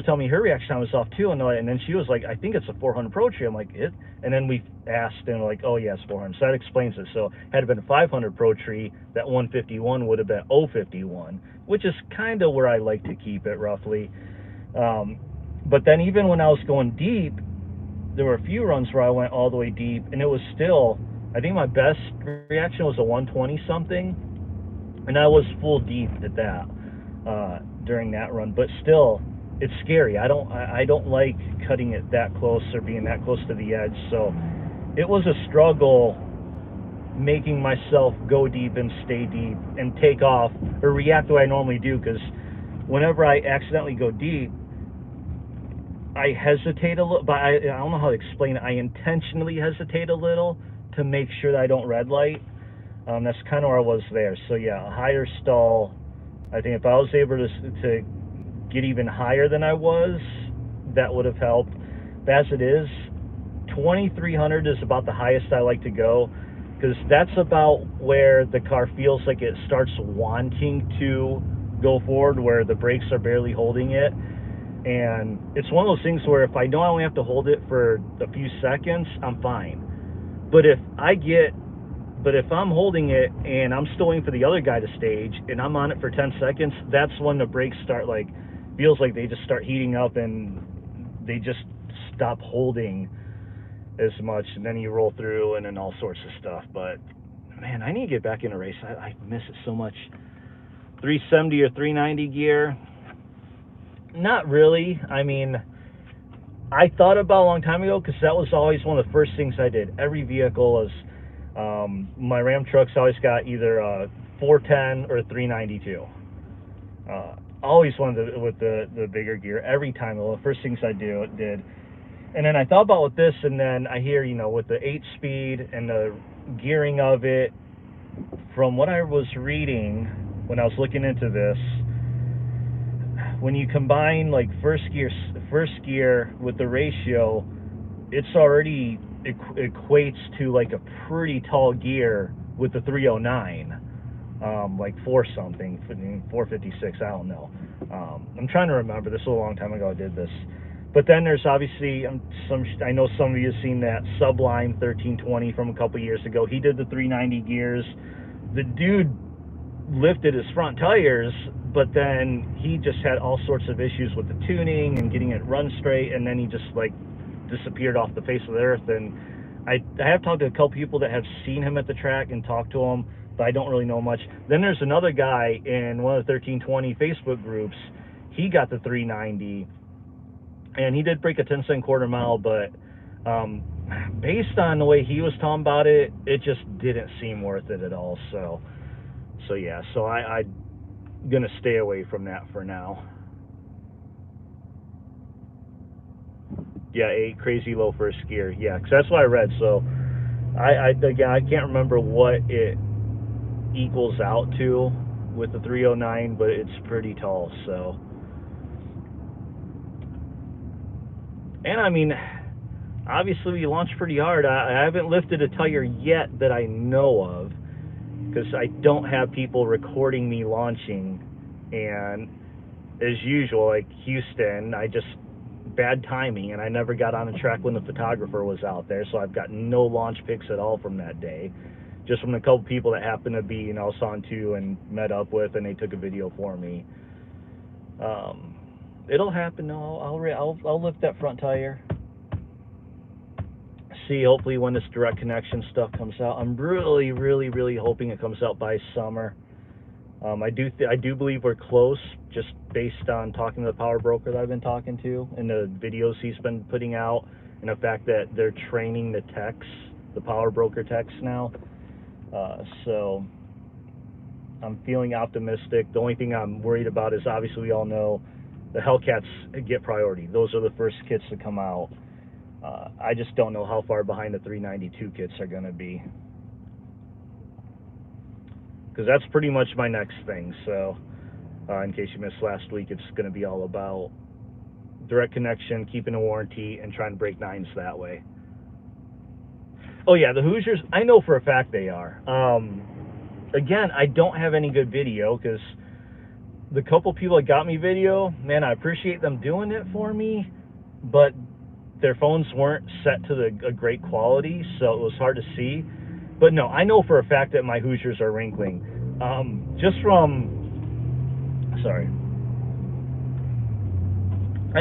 telling me her reaction time was off too, and then she was like, I think it's a 400 Pro Tree. I'm like, it? And then we asked, and we're like, oh yeah, it's 400. So that explains it. So had it been a 500 Pro Tree, that 151 would have been 051, which is kind of where I like to keep it, roughly. But then even when I was going deep, there were a few runs where I went all the way deep, and it was still, I think my best reaction was a 120 something, and I was full deep at that during that run. But still, it's scary. I don't like cutting it that close or being that close to the edge. So it was a struggle making myself go deep and stay deep and take off or react the way I normally do, because whenever I accidentally go deep, I hesitate a little, but I don't know how to explain it. I intentionally hesitate a little to make sure that I don't red light. That's kind of where I was there. So yeah, a higher stall. I think if I was able to get even higher than I was, that would have helped. But as it is, 2300 is about the highest I like to go, because that's about where the car feels like it starts wanting to go forward, where the brakes are barely holding it. And it's one of those things where if I know I only have to hold it for a few seconds, I'm fine. But if I'm holding it and I'm still waiting for the other guy to stage and I'm on it for 10 seconds, that's when the brakes start, like, feels like they just start heating up and they just stop holding as much, and then you roll through and then all sorts of stuff. But man, I need to get back in a race. I miss it so much. 370 or 390 gear, not really. I mean, I thought about a long time ago, because that was always one of the first things I did. Every vehicle was, my Ram trucks always got either 410 or 392. Always wanted with the bigger gear every time. One of the first things I did. And then I thought about with this, and then I hear, with the 8-speed and the gearing of it, from what I was reading when I was looking into this, when you combine like first gear with the ratio, it's already equates to like a pretty tall gear with the 309. like 4 something, 456, I don't know. I'm trying to remember. This was a long time ago I did this. But then there's obviously I know some of you have seen that Sublime 1320 from a couple years ago. He did the 390 gears. The dude lifted his front tires, but then he just had all sorts of issues with the tuning and getting it run straight, and then he just like disappeared off the face of the earth. And I have talked to a couple people that have seen him at the track and talked to him, but I don't really know much. Then there's another guy in one of the 1320 Facebook groups. He got the 390, and he did break a 10-cent quarter mile, but based on the way he was talking about it, it just didn't seem worth it at all. So yeah, so I'm gonna stay away from that for now. Yeah, 8 crazy low for a skier. Yeah, because that's what I read. So again, I can't remember what it equals out to with the 309, but it's pretty tall. So, and I mean, obviously we launched pretty hard. I haven't lifted a tire yet that I know of, because I don't have people recording me launching. And as usual, like Houston, bad timing, and I never got on the track when the photographer was out there, so I've got no launch pics at all from that day, just from the couple people that happened to be, you know, Santu and met up with, and they took a video for me. It'll happen. I'll lift that front tire. See, hopefully when this direct connection stuff comes out, I'm really hoping it comes out by summer. I do believe we're close, just based on talking to the power broker that I've been talking to and the videos he's been putting out, and the fact that they're training the techs, the power broker techs now. So I'm feeling optimistic. The only thing I'm worried about is, obviously we all know the Hellcats get priority. Those are the first kits to come out. I just don't know how far behind the 392 kits are going to be, because that's pretty much my next thing. So in case you missed last week, it's going to be all about direct connection, keeping a warranty, and trying to break 9s that way. Oh yeah, the Hoosiers, I know for a fact they are. Again, I don't have any good video, because the couple people that got me video, man, I appreciate them doing it for me, but their phones weren't set to a great quality, so it was hard to see. But no, I know for a fact that my Hoosiers are wrinkling. I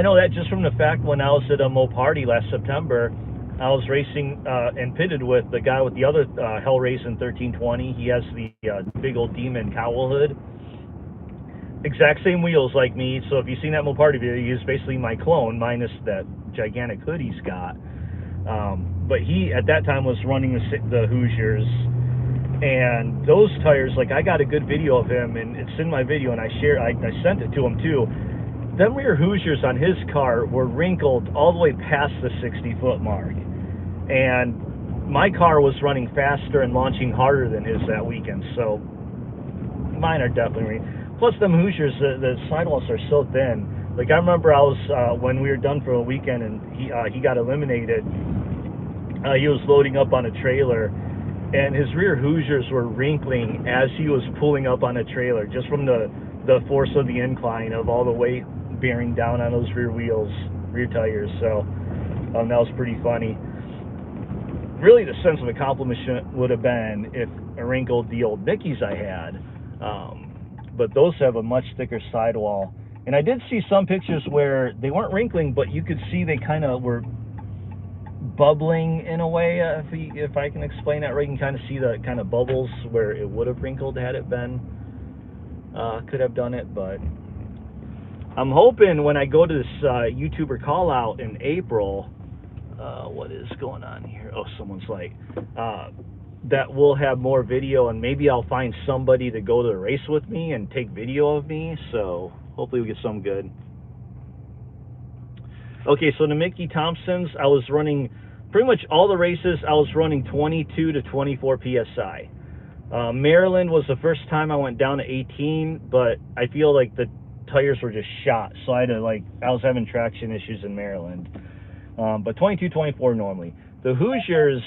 know that just from the fact when I was at a Mo Party last September, I was racing and pitted with the guy with the other Hellraisin 1320. He has the big old Demon cowl hood. Exact same wheels like me. So if you've seen that Mo Party video, he's basically my clone, minus that gigantic hood he's got. But he, at that time, was running the Hoosiers, and those tires, like, I got a good video of him, and it's in my video, and I sent it to him too. Them rear Hoosiers on his car were wrinkled all the way past the 60-foot mark, and my car was running faster and launching harder than his that weekend, so mine are definitely plus them Hoosiers, the sidewalls are so thin. Like, I remember I was when we were done for a weekend and he got eliminated, he was loading up on a trailer, and his rear Hoosiers were wrinkling as he was pulling up on a trailer, just from the force of the incline of all the weight bearing down on those rear tires. So that was pretty funny. Really, the sense of accomplishment would have been if I wrinkled the old Mickeys I had, but those have a much thicker sidewall. And I did see some pictures where they weren't wrinkling, but you could see they kind of were bubbling in a way, if I can explain that right. You can kind of see the kind of bubbles where it would have wrinkled had it been, could have done it. But I'm hoping when I go to this YouTuber call out in April, what is going on here? Oh, someone's like, that we'll have more video, and maybe I'll find somebody to go to the race with me and take video of me. So hopefully we get some good. Okay, so the Mickey Thompsons, I was running pretty much all the races. I was running 22 to 24 psi. Maryland was the first time I went down to 18, but I feel like the tires were just shot, so I was having traction issues in Maryland. But 22, 24 normally. The Hoosiers,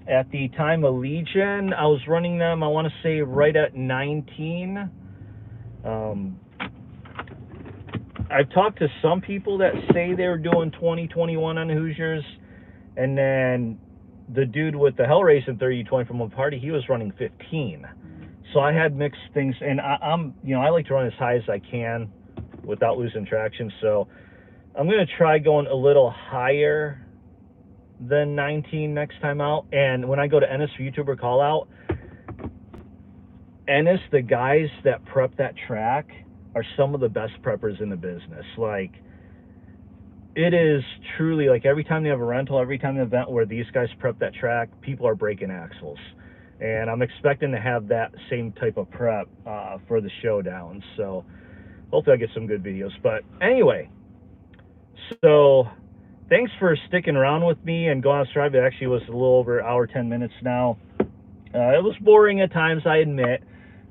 At the time of Legion, I was running them, I want to say, right at 19. I've talked to some people that say they were doing 20, 21 on Hoosiers, and then the dude with the Hellraiser 3020 from one party, he was running 15. So I had mixed things, and I'm, I like to run as high as I can without losing traction. So I'm gonna try going a little higher than 19 next time out. And when I go to Ennis for YouTuber call out, Ennis, the guys that prep that track are some of the best preppers in the business. Like, it is truly, like, every time they have a rental, every time an event where these guys prep that track, people are breaking axles. And I'm expecting to have that same type of prep for the showdown. So hopefully I get some good videos. But anyway, so thanks for sticking around with me and going on this drive. It actually was a little over an hour, 10 minutes now. It was boring at times, I admit.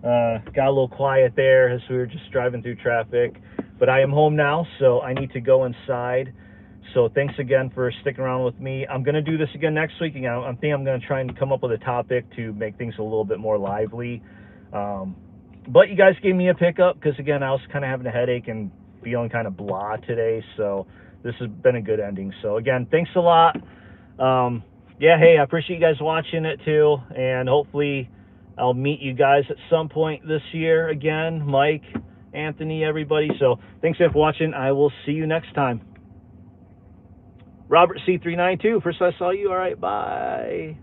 Got a little quiet there as we were just driving through traffic. But I am home now, so I need to go inside. So thanks again for sticking around with me. I'm going to do this again next week. I think I'm going to try and come up with a topic to make things a little bit more lively. But you guys gave me a pickup because, again, I was kind of having a headache and feeling kind of blah today. So this has been a good ending. So, again, thanks a lot. Yeah, hey, I appreciate you guys watching it too. And hopefully I'll meet you guys at some point this year again. Mike, Anthony, everybody. So thanks again for watching. I will see you next time. Robert C392, first I saw you. All right, bye.